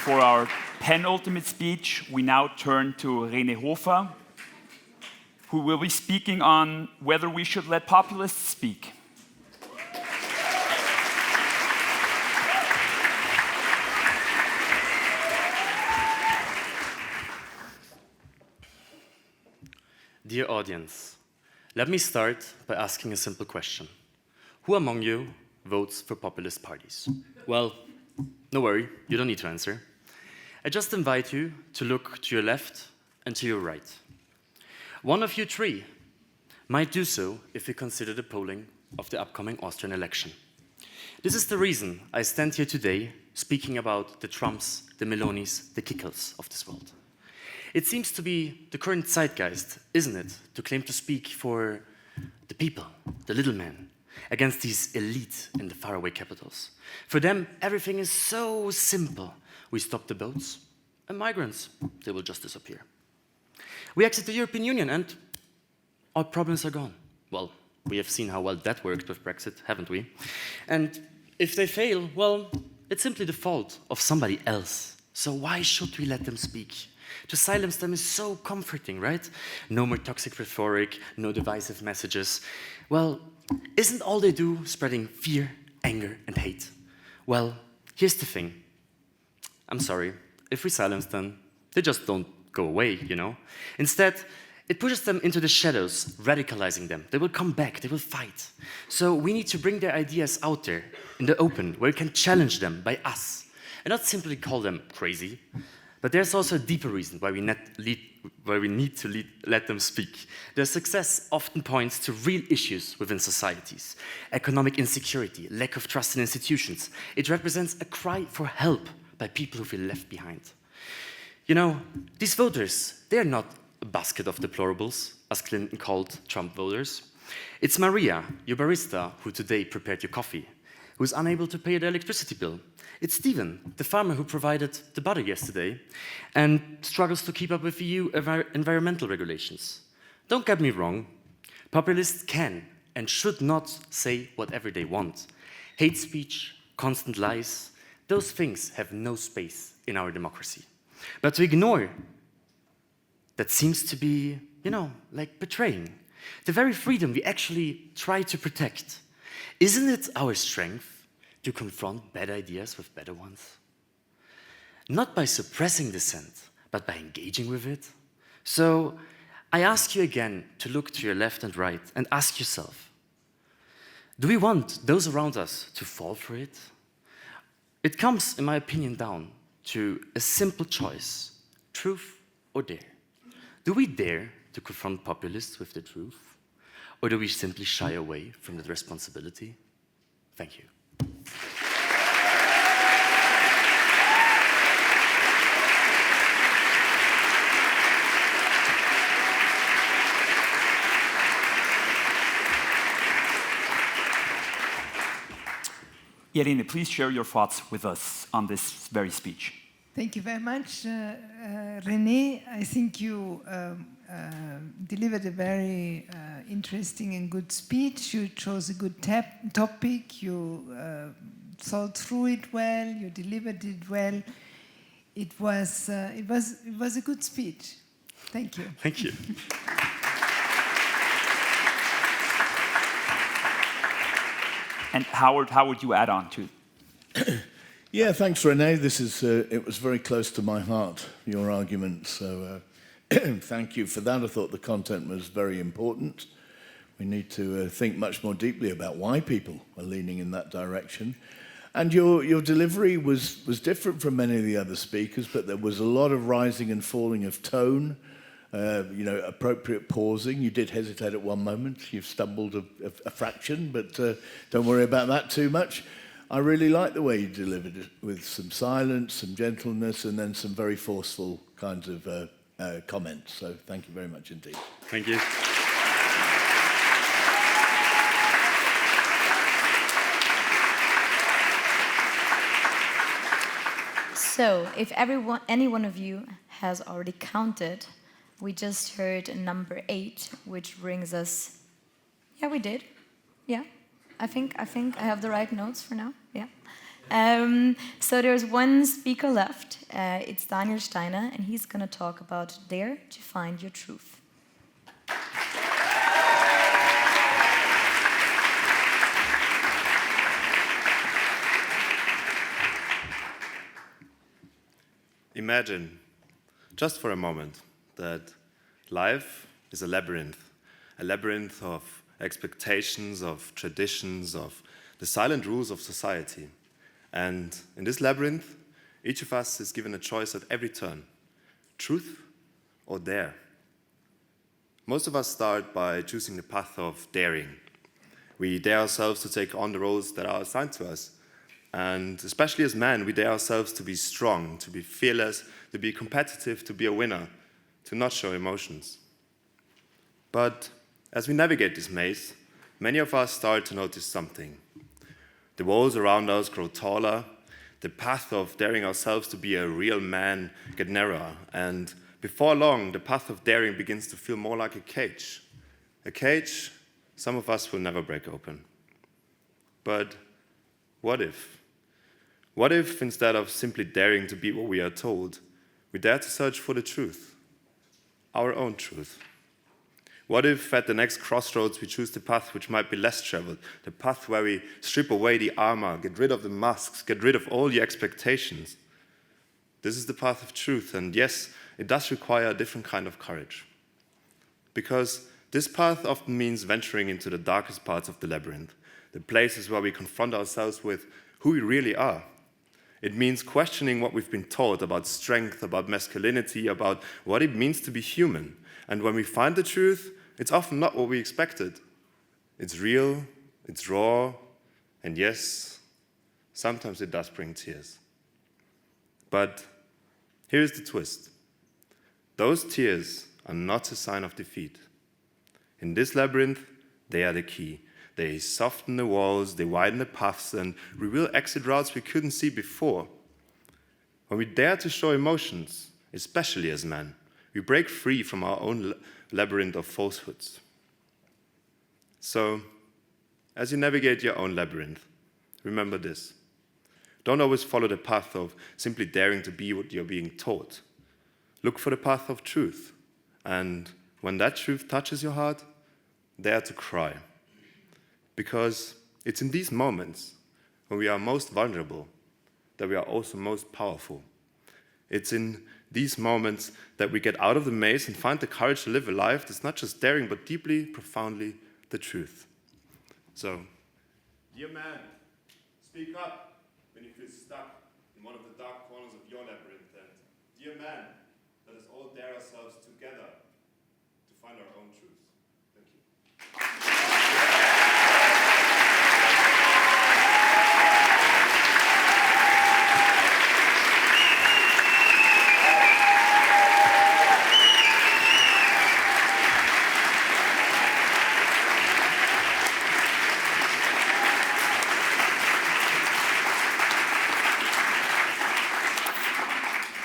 for our penultimate speech, we now turn to Rene Hofa, who will be speaking on whether we should let populists speak. Dear audience, let me start by asking a simple question. Who among you votes for populist parties? Well, no worry, you don't need to answer. I just invite you to look to your left and to your right. One of you three might do so if you consider the polling of the upcoming Austrian election. This is the reason I stand here today speaking about the Trumps, the Melonis, the Kickels of this world. It seems to be the current zeitgeist, isn't it, to claim to speak for the people, the little men, against these elite in the faraway capitals. For them, everything is so simple. We stop the boats, and migrants, they will just disappear. We exit the European Union, and our problems are gone. Well, we have seen how well that worked with Brexit, haven't we? And if they fail, well, it's simply the fault of somebody else. So why should we let them speak? To silence them is so comforting, right? No more toxic rhetoric, no divisive messages. Well, isn't all they do spreading fear, anger, and hate? Well, here's the thing. I'm sorry, if we silence them, they just don't go away, you know? Instead, it pushes them into the shadows, radicalizing them. They will come back, they will fight. So we need to bring their ideas out there, in the open, where we can challenge them by us, and not simply call them crazy. But there's also a deeper reason why we need to let them speak. Their success often points to real issues within societies. Economic insecurity, lack of trust in institutions. It represents a cry for help by people who feel left behind. You know, these voters, they're not a basket of deplorables, as Clinton called Trump voters. It's Maria, your barista, who today prepared your coffee, who's unable to pay the electricity bill. It's Stephen, the farmer who provided the butter yesterday and struggles to keep up with EU environmental regulations. Don't get me wrong, populists can and should not say whatever they want. Hate speech, constant lies, those things have no space in our democracy. But to ignore that seems to be, you know, like betraying the very freedom we actually try to protect. Isn't it our strength to confront bad ideas with better ones? Not by suppressing dissent, but by engaging with it. So I ask you again to look to your left and right and ask yourself, do we want those around us to fall for it? It comes, in my opinion, down to a simple choice, truth or dare. Do we dare to confront populists with the truth? Or do we simply shy away from that responsibility? Thank you. Irene, please share your thoughts with us on this very speech. Thank you very much, Rene. I think you delivered a very interesting and good speech. You chose a good topic. You thought through it well. You delivered it well. It was a good speech. Thank you. Thank you. And Howard, how would you add on to? Yeah, thanks, Rene. It was very close to my heart, your argument. So thank you for that. I thought the content was very important. We need to think much more deeply about why people are leaning in that direction. And your delivery was different from many of the other speakers, but there was a lot of rising and falling of tone, appropriate pausing. You did hesitate at one moment. You've stumbled a fraction, but don't worry about that too much. I really like the way you delivered it, with some silence, some gentleness, and then some very forceful kinds of comments. So thank you very much indeed. Thank you. So, if any one of you has already counted, we just heard number 8, which brings us. Yeah, we did. Yeah, I think I have the right notes for now. Yeah. So there's one speaker left. It's Daniel Steiner, and he's going to talk about Dare to Find Your Truth. Imagine, just for a moment, that life is a labyrinth of expectations, of traditions, of the silent rules of society. And in this labyrinth, each of us is given a choice at every turn: truth or dare. Most of us start by choosing the path of daring. We dare ourselves to take on the roles that are assigned to us. And especially as men, we dare ourselves to be strong, to be fearless, to be competitive, to be a winner, to not show emotions. But as we navigate this maze, many of us start to notice something. The walls around us grow taller, the path of daring ourselves to be a real man get narrower, and before long, the path of daring begins to feel more like a cage some of us will never break open. But what if? What if, instead of simply daring to be what we are told, we dare to search for the truth, our own truth? What if at the next crossroads we choose the path which might be less traveled, the path where we strip away the armor, get rid of the masks, get rid of all the expectations? This is the path of truth, and yes, it does require a different kind of courage. Because this path often means venturing into the darkest parts of the labyrinth, the places where we confront ourselves with who we really are. It means questioning what we've been taught about strength, about masculinity, about what it means to be human. And when we find the truth, it's often not what we expected. It's real, it's raw, and yes, sometimes it does bring tears. But here's the twist. Those tears are not a sign of defeat. In this labyrinth, they are the key. They soften the walls, they widen the paths, and reveal exit routes we couldn't see before. When we dare to show emotions, especially as men, we break free from our own labyrinth of falsehoods. So, as you navigate your own labyrinth, remember this. Don't always follow the path of simply daring to be what you're being taught. Look for the path of truth. And when that truth touches your heart, dare to cry. Because it's in these moments when we are most vulnerable that we are also most powerful. It's in these moments that we get out of the maze and find the courage to live a life that's not just daring, but deeply, profoundly the truth. So, dear man, speak up when you feel stuck in one of the dark corners of your labyrinth. And dear man, let us all dare ourselves together to find our own truth. Thank you.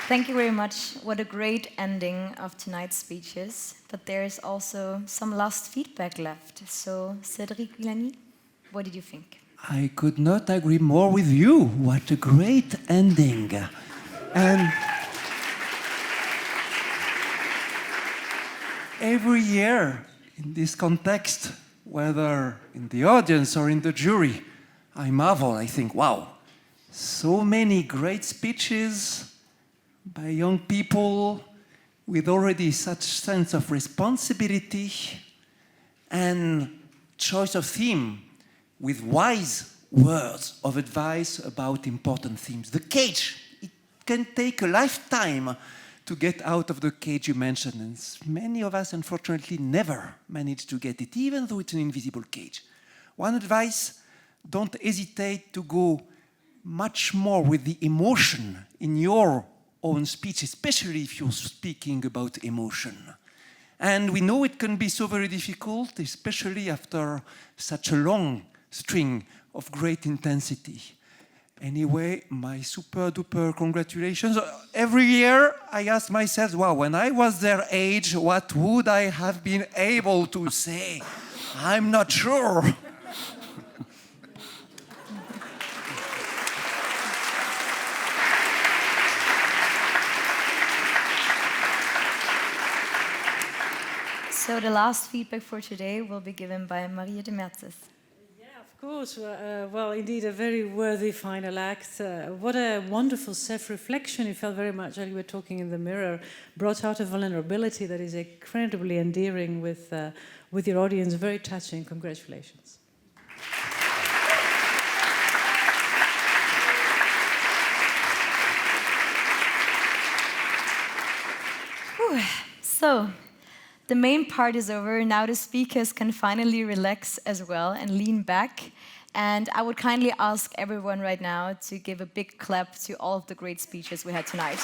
Thank you very much. What a great ending of tonight's speeches. But there is also some last feedback left. So, Cedric Villani, what did you think? I could not agree more with you. What a great ending. And every year in this context, whether in the audience or in the jury, I marvel, I think, wow, so many great speeches by young people with already such sense of responsibility and choice of theme with wise words of advice about important themes. The cage, it can take a lifetime to get out of the cage you mentioned, and many of us unfortunately never manage to get it, even though it's an invisible cage. One advice, don't hesitate to go much more with the emotion in your own speech, especially if you're speaking about emotion. And we know it can be so very difficult, especially after such a long string of great intensity. Anyway, my super duper congratulations. Every year I ask myself, wow, when I was their age, what would I have been able to say? I'm not sure. So the last feedback for today will be given by Maria de Mertzes. Yeah, of course. Well, indeed, a very worthy final act. What a wonderful self-reflection. You felt very much like you were talking in the mirror, brought out a vulnerability that is incredibly endearing with your audience. Very touching. Congratulations. Whew. So, the main part is over. Now the speakers can finally relax as well and lean back. And I would kindly ask everyone right now to give a big clap to all of the great speeches we had tonight.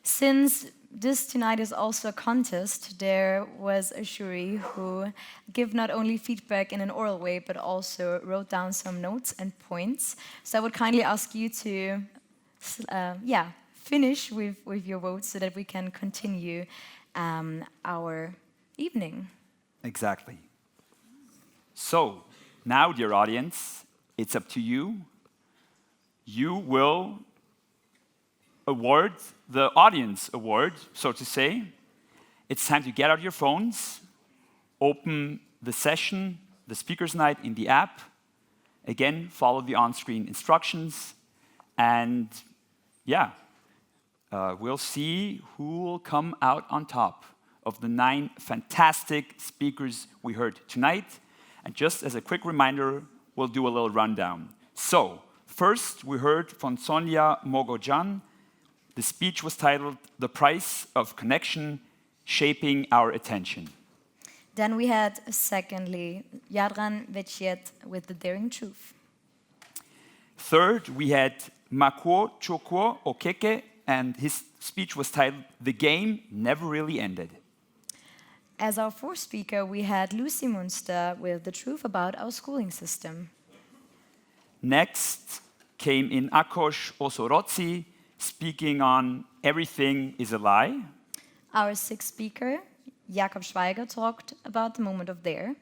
Since this tonight is also a contest, there was a jury who gave not only feedback in an oral way, but also wrote down some notes and points. So I would kindly ask you to finish with your votes so that we can continue our evening. Exactly. So, now, dear audience, it's up to you. You will award the audience award, so to say. It's time to get out your phones, open the session, the speaker's night in the app. Again, follow the on-screen instructions. And yeah, we'll see who will come out on top of the 9 fantastic speakers we heard tonight. And just as a quick reminder, we'll do a little rundown. So, first we heard from Sonia Mogojan. The speech was titled, "The Price of Connection, Shaping Our Attention." Then we had, secondly, Yadan Beet with The Daring Truth. Third, we had Mako Chokwo Okeke, and his speech was titled, "The Game Never Really Ended." As our fourth speaker, we had Lucy Munster with The Truth About Our Schooling System. Next came in Akos Osorotsi, speaking on Everything is a Lie. Our sixth speaker, Jakob Scha, talked about the moment of there.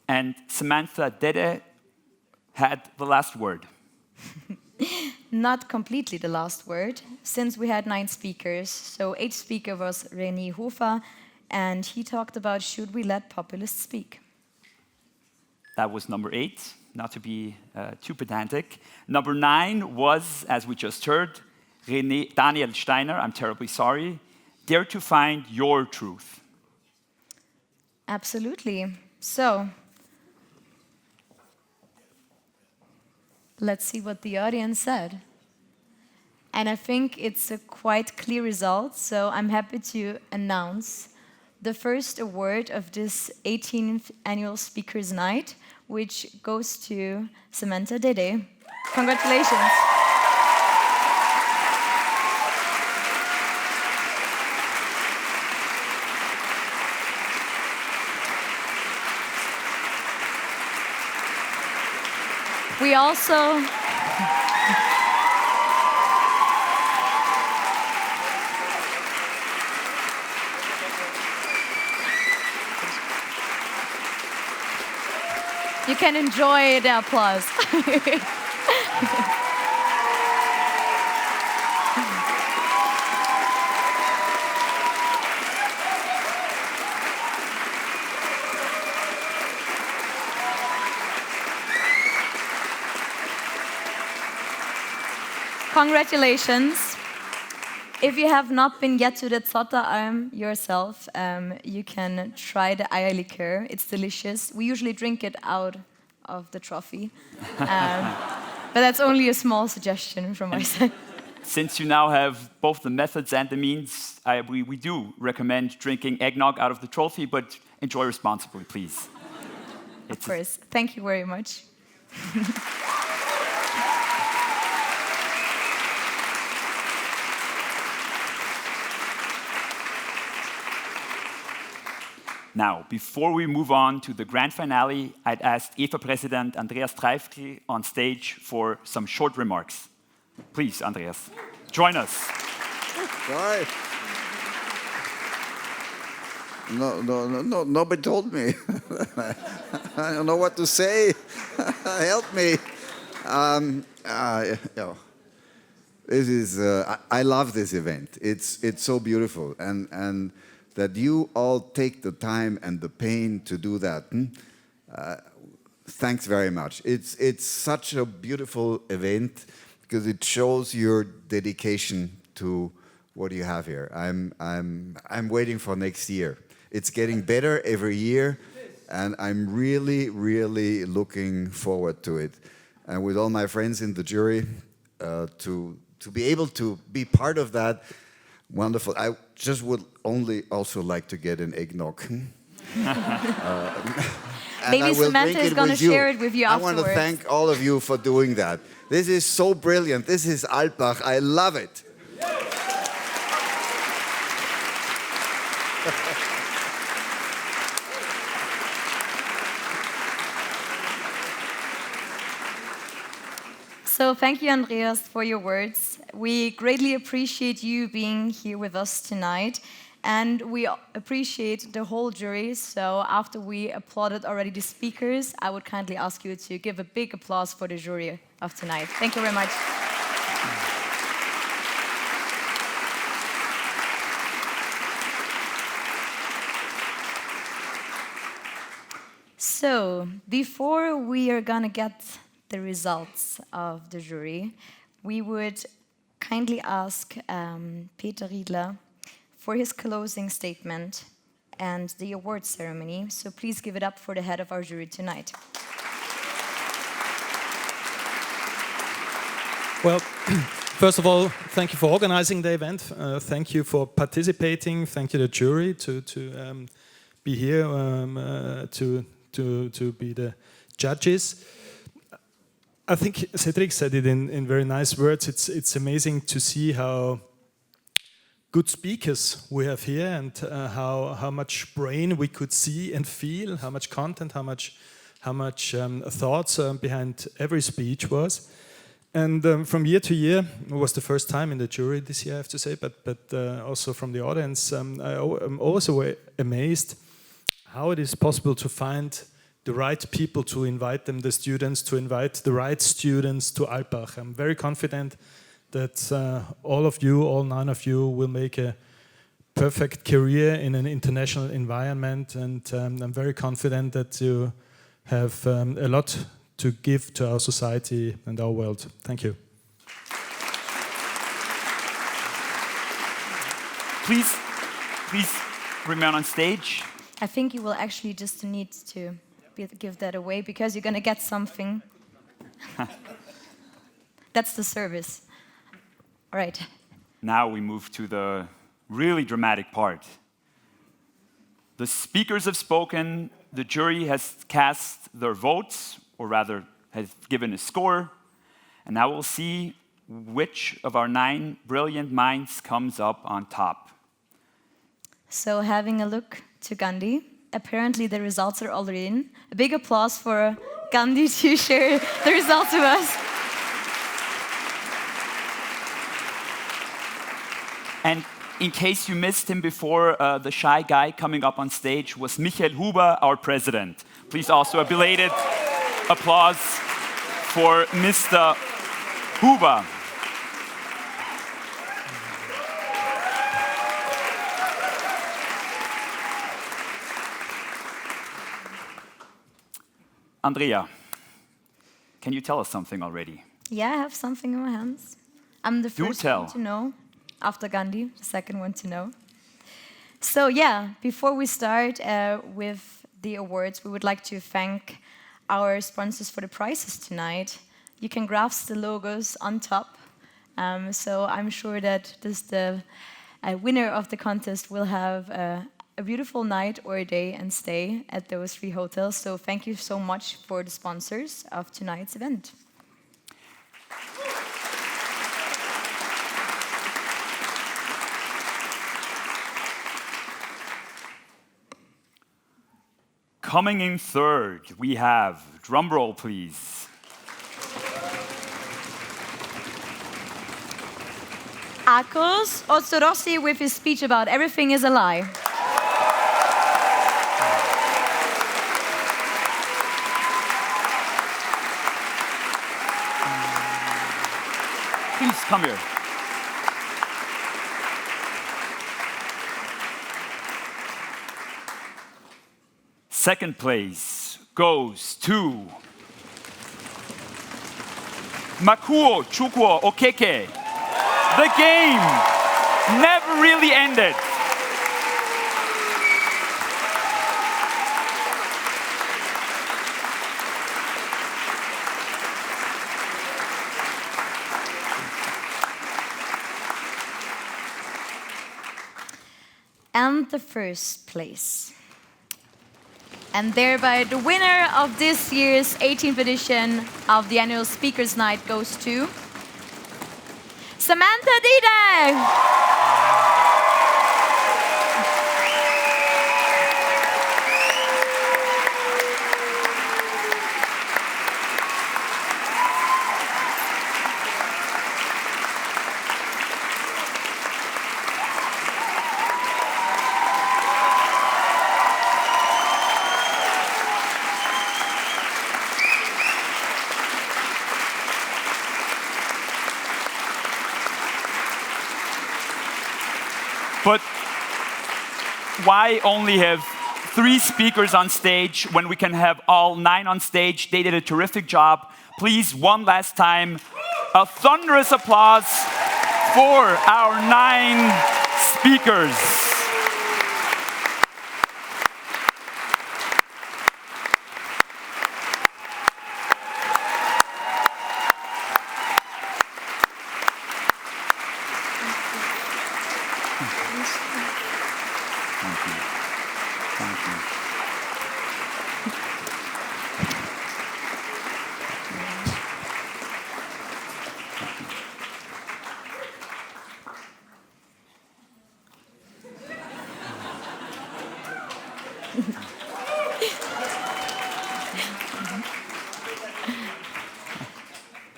And Samantha Daa had the last word. Not completely the last word, since we had 9 speakers. So 8th speaker was Rene Hofa, and he talked about should we let populists speak. That was number 8. Not to be too pedantic. Number 9 was, as we just heard, Daniel Steiner, I'm terribly sorry, Dare to Find Your Truth. Absolutely. So, let's see what the audience said. And I think it's a quite clear result, so I'm happy to announce the first award of this 18th annual Speakers Night, which goes to Samantha Daa. Congratulations. We also you can enjoy the applause. Congratulations. If you have not been yet to the Zotter yourself, you can try the Eier liqueur. It's delicious. We usually drink it out of the trophy. But that's only a small suggestion from my side. Since you now have both the methods and the means, we do recommend drinking eggnog out of the trophy, but enjoy responsibly, please. Of course. Thank you very much. Now, before we move on to the grand finale, I'd ask EFA President Andreas Treifel on stage for some short remarks. Please, Andreas, join us. Sorry. No, nobody told me. I don't know what to say. Help me. This is. I love this event. It's so beautiful, and that you all take the time and the pain to do that. Thanks very much. It's such a beautiful event because it shows your dedication to what you have here. I'm waiting for next year. It's getting better every year, and I'm really, really looking forward to it. And with all my friends in the jury, to be able to be part of that, wonderful. I just would only also like to get an eggnog. Maybe Samantha is going to share it with you afterwards. I want to thank all of you for doing that. This is so brilliant. This is Alpbach. I love it. So thank you, Andreas, for your words. We greatly appreciate you being here with us tonight. And we appreciate the whole jury. So after we applauded already the speakers, I would kindly ask you to give a big applause for the jury of tonight. Thank you very much. So before we are going to get the results of the jury, we would kindly ask Peter Riedler for his closing statement and the award ceremony. So please give it up for the head of our jury tonight. Well, first of all, thank you for organizing the event. Thank you for participating. Thank you to the jury to be here to be the judges. I think Cedric said it in very nice words. It's amazing to see how good speakers we have here and how much brain we could see and feel, how much content, how much thoughts behind every speech was. And from year to year, it was the first time in the jury this year, I have to say, but also from the audience, I'm always amazed how it is possible to find the right people to invite them, the students, to invite the right students to Alpbach. I'm very confident that all of you, all 9 of you, will make a perfect career in an international environment, and I'm very confident that you have a lot to give to our society and our world. Thank you. Please remain on stage. I think you will actually just need to give that away because you're going to get something. That's the service. All right. Now we move to the really dramatic part. The speakers have spoken, the jury has cast their votes, or rather has given a score, And now we'll see which of our 9 brilliant minds comes up on top. So having a look to Gandhi, apparently the results are already in. A big applause for Gandhi to share the results with us. And in case you missed him before, the shy guy coming up on stage was Michael Huber, our president. Please also a belated applause for Mr. Huber. Andrea, can you tell us something already? Yeah, I have something in my hands. I'm the first one to know, after Gandhi, the second one to know. So yeah, before we start with the awards, we would like to thank our sponsors for the prizes tonight. You can grasp the logos on top. So I'm sure that the winner of the contest will have a beautiful night or a day and stay at those 3 hotels. So thank you so much for the sponsors of tonight's event. Coming in third, we have, drum roll please, Akos Otsorossi with his speech about everything is a lie. Please come here. Second place goes to Makuo Chukwo Okeke. The game never really ended. And the first place. And thereby the winner of this year's 18th edition of the annual Speakers Night goes to Samantha Daa. But why only have 3 speakers on stage when we can have all 9 on stage? They did a terrific job. Please, one last time, a thunderous applause for our 9 speakers.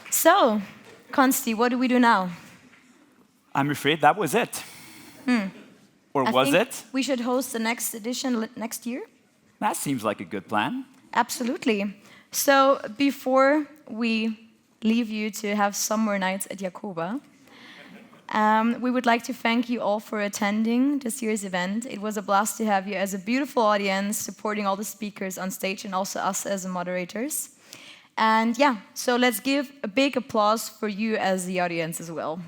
So, Konsti, what do we do now? I'm afraid that was it. Or was it? We should host the next edition next year. That seems like a good plan. Absolutely. So before we leave you to have summer nights at Jakoba, we would like to thank you all for attending this year's event. It was a blast to have you as a beautiful audience, supporting all the speakers on stage and also us as the moderators. And yeah, so let's give a big applause for you as the audience as well.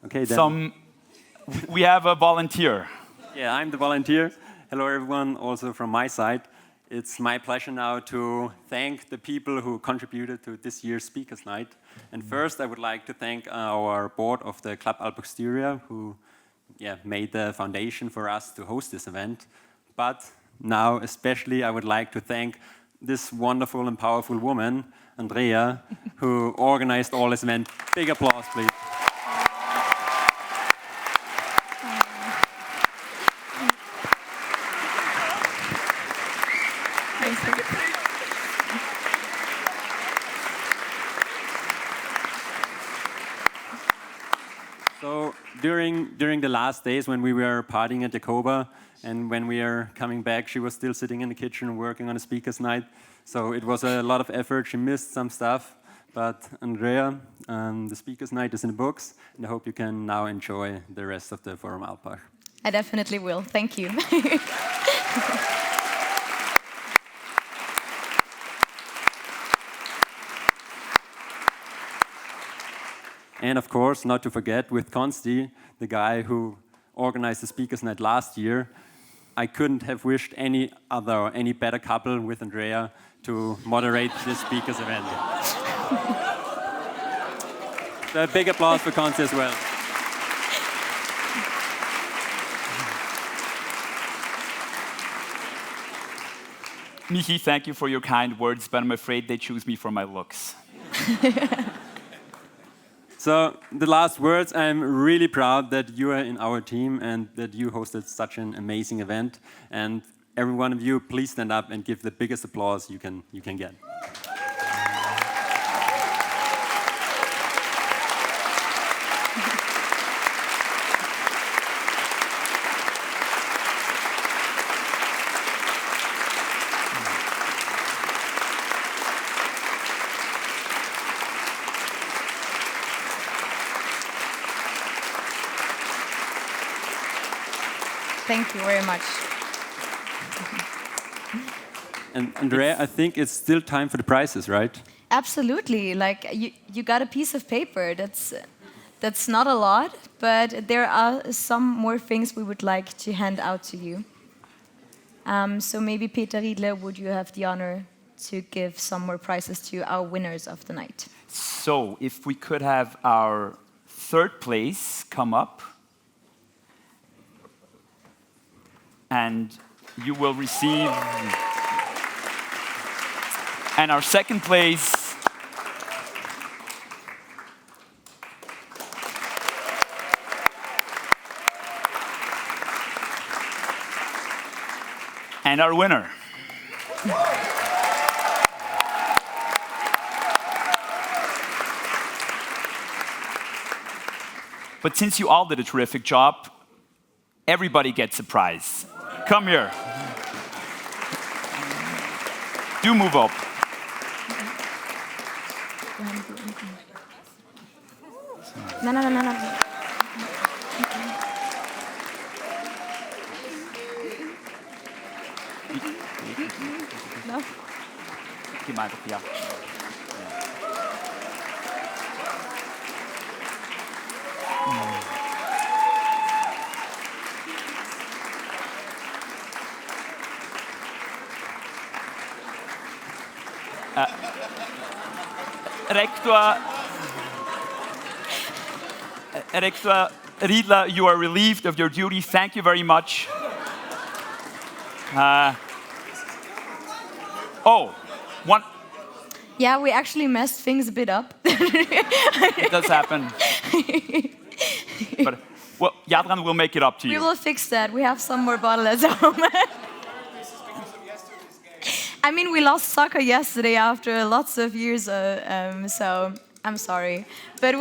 Okay, then. We have a volunteer. Yeah, I'm the volunteer. Hello, everyone, also from my side. it's my pleasure now to thank the people who contributed to this year's Speakers Night. And first, I would like to thank our board of the Club Alpbach Styria, who made the foundation for us to host this event. But now, especially, I would like to thank this wonderful and powerful woman, Andrea, who organized all this event. Big applause, please. So during the last days when we were partying at Jakoba, and when we are coming back, she was still sitting in the kitchen working on a Speakers Night. So it was a lot of effort. She missed some stuff. But Andrea, the Speakers Night is in the books, and I hope you can now enjoy the rest of the Forum Alpbach. I definitely will. Thank you. And of course, not to forget, with Konsti, the guy who organized the Speakers Night last year, I couldn't have wished any better couple with Andrea to moderate this speakers event. So a big applause for Konsti as well. Michi, thank you for your kind words, but I'm afraid they choose me for my looks. So the last words, I'm really proud that you are in our team and that you hosted such an amazing event. And every one of you, please stand up and give the biggest applause you can get. Thank you very much. And Andrea, I think it's still time for the prizes, right? Absolutely. Like you got a piece of paper. That's not a lot, but there are some more things we would like to hand out to you. So maybe Peter Riedler, would you have the honor to give some more prizes to our winners of the night? So if we could have our third place come up, and you will receive, and our second place and our winner. But since you all did a terrific job, everybody gets a prize. Come here. Do move up. No. No. Geh mal, ja. Rector Riedler, you are relieved of your duty. Thank you very much. One. Yeah, we actually messed things a bit up. It does happen. But, well, Yadan will make it up to you. We will fix that. We have some more bottles at home. I mean, we lost soccer yesterday after lots of years, so I'm sorry. But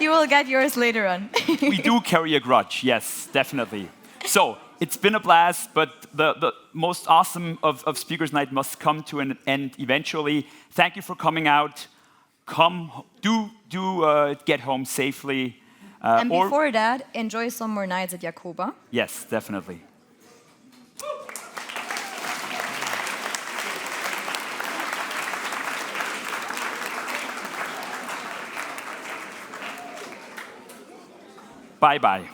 you will get yours later on. We do carry a grudge, yes, definitely. So, it's been a blast, but the most awesome of Speakers Night must come to an end eventually. Thank you for coming out. Do get home safely. And before that, enjoy some more nights at Jakoba. Yes, definitely. Bye-bye.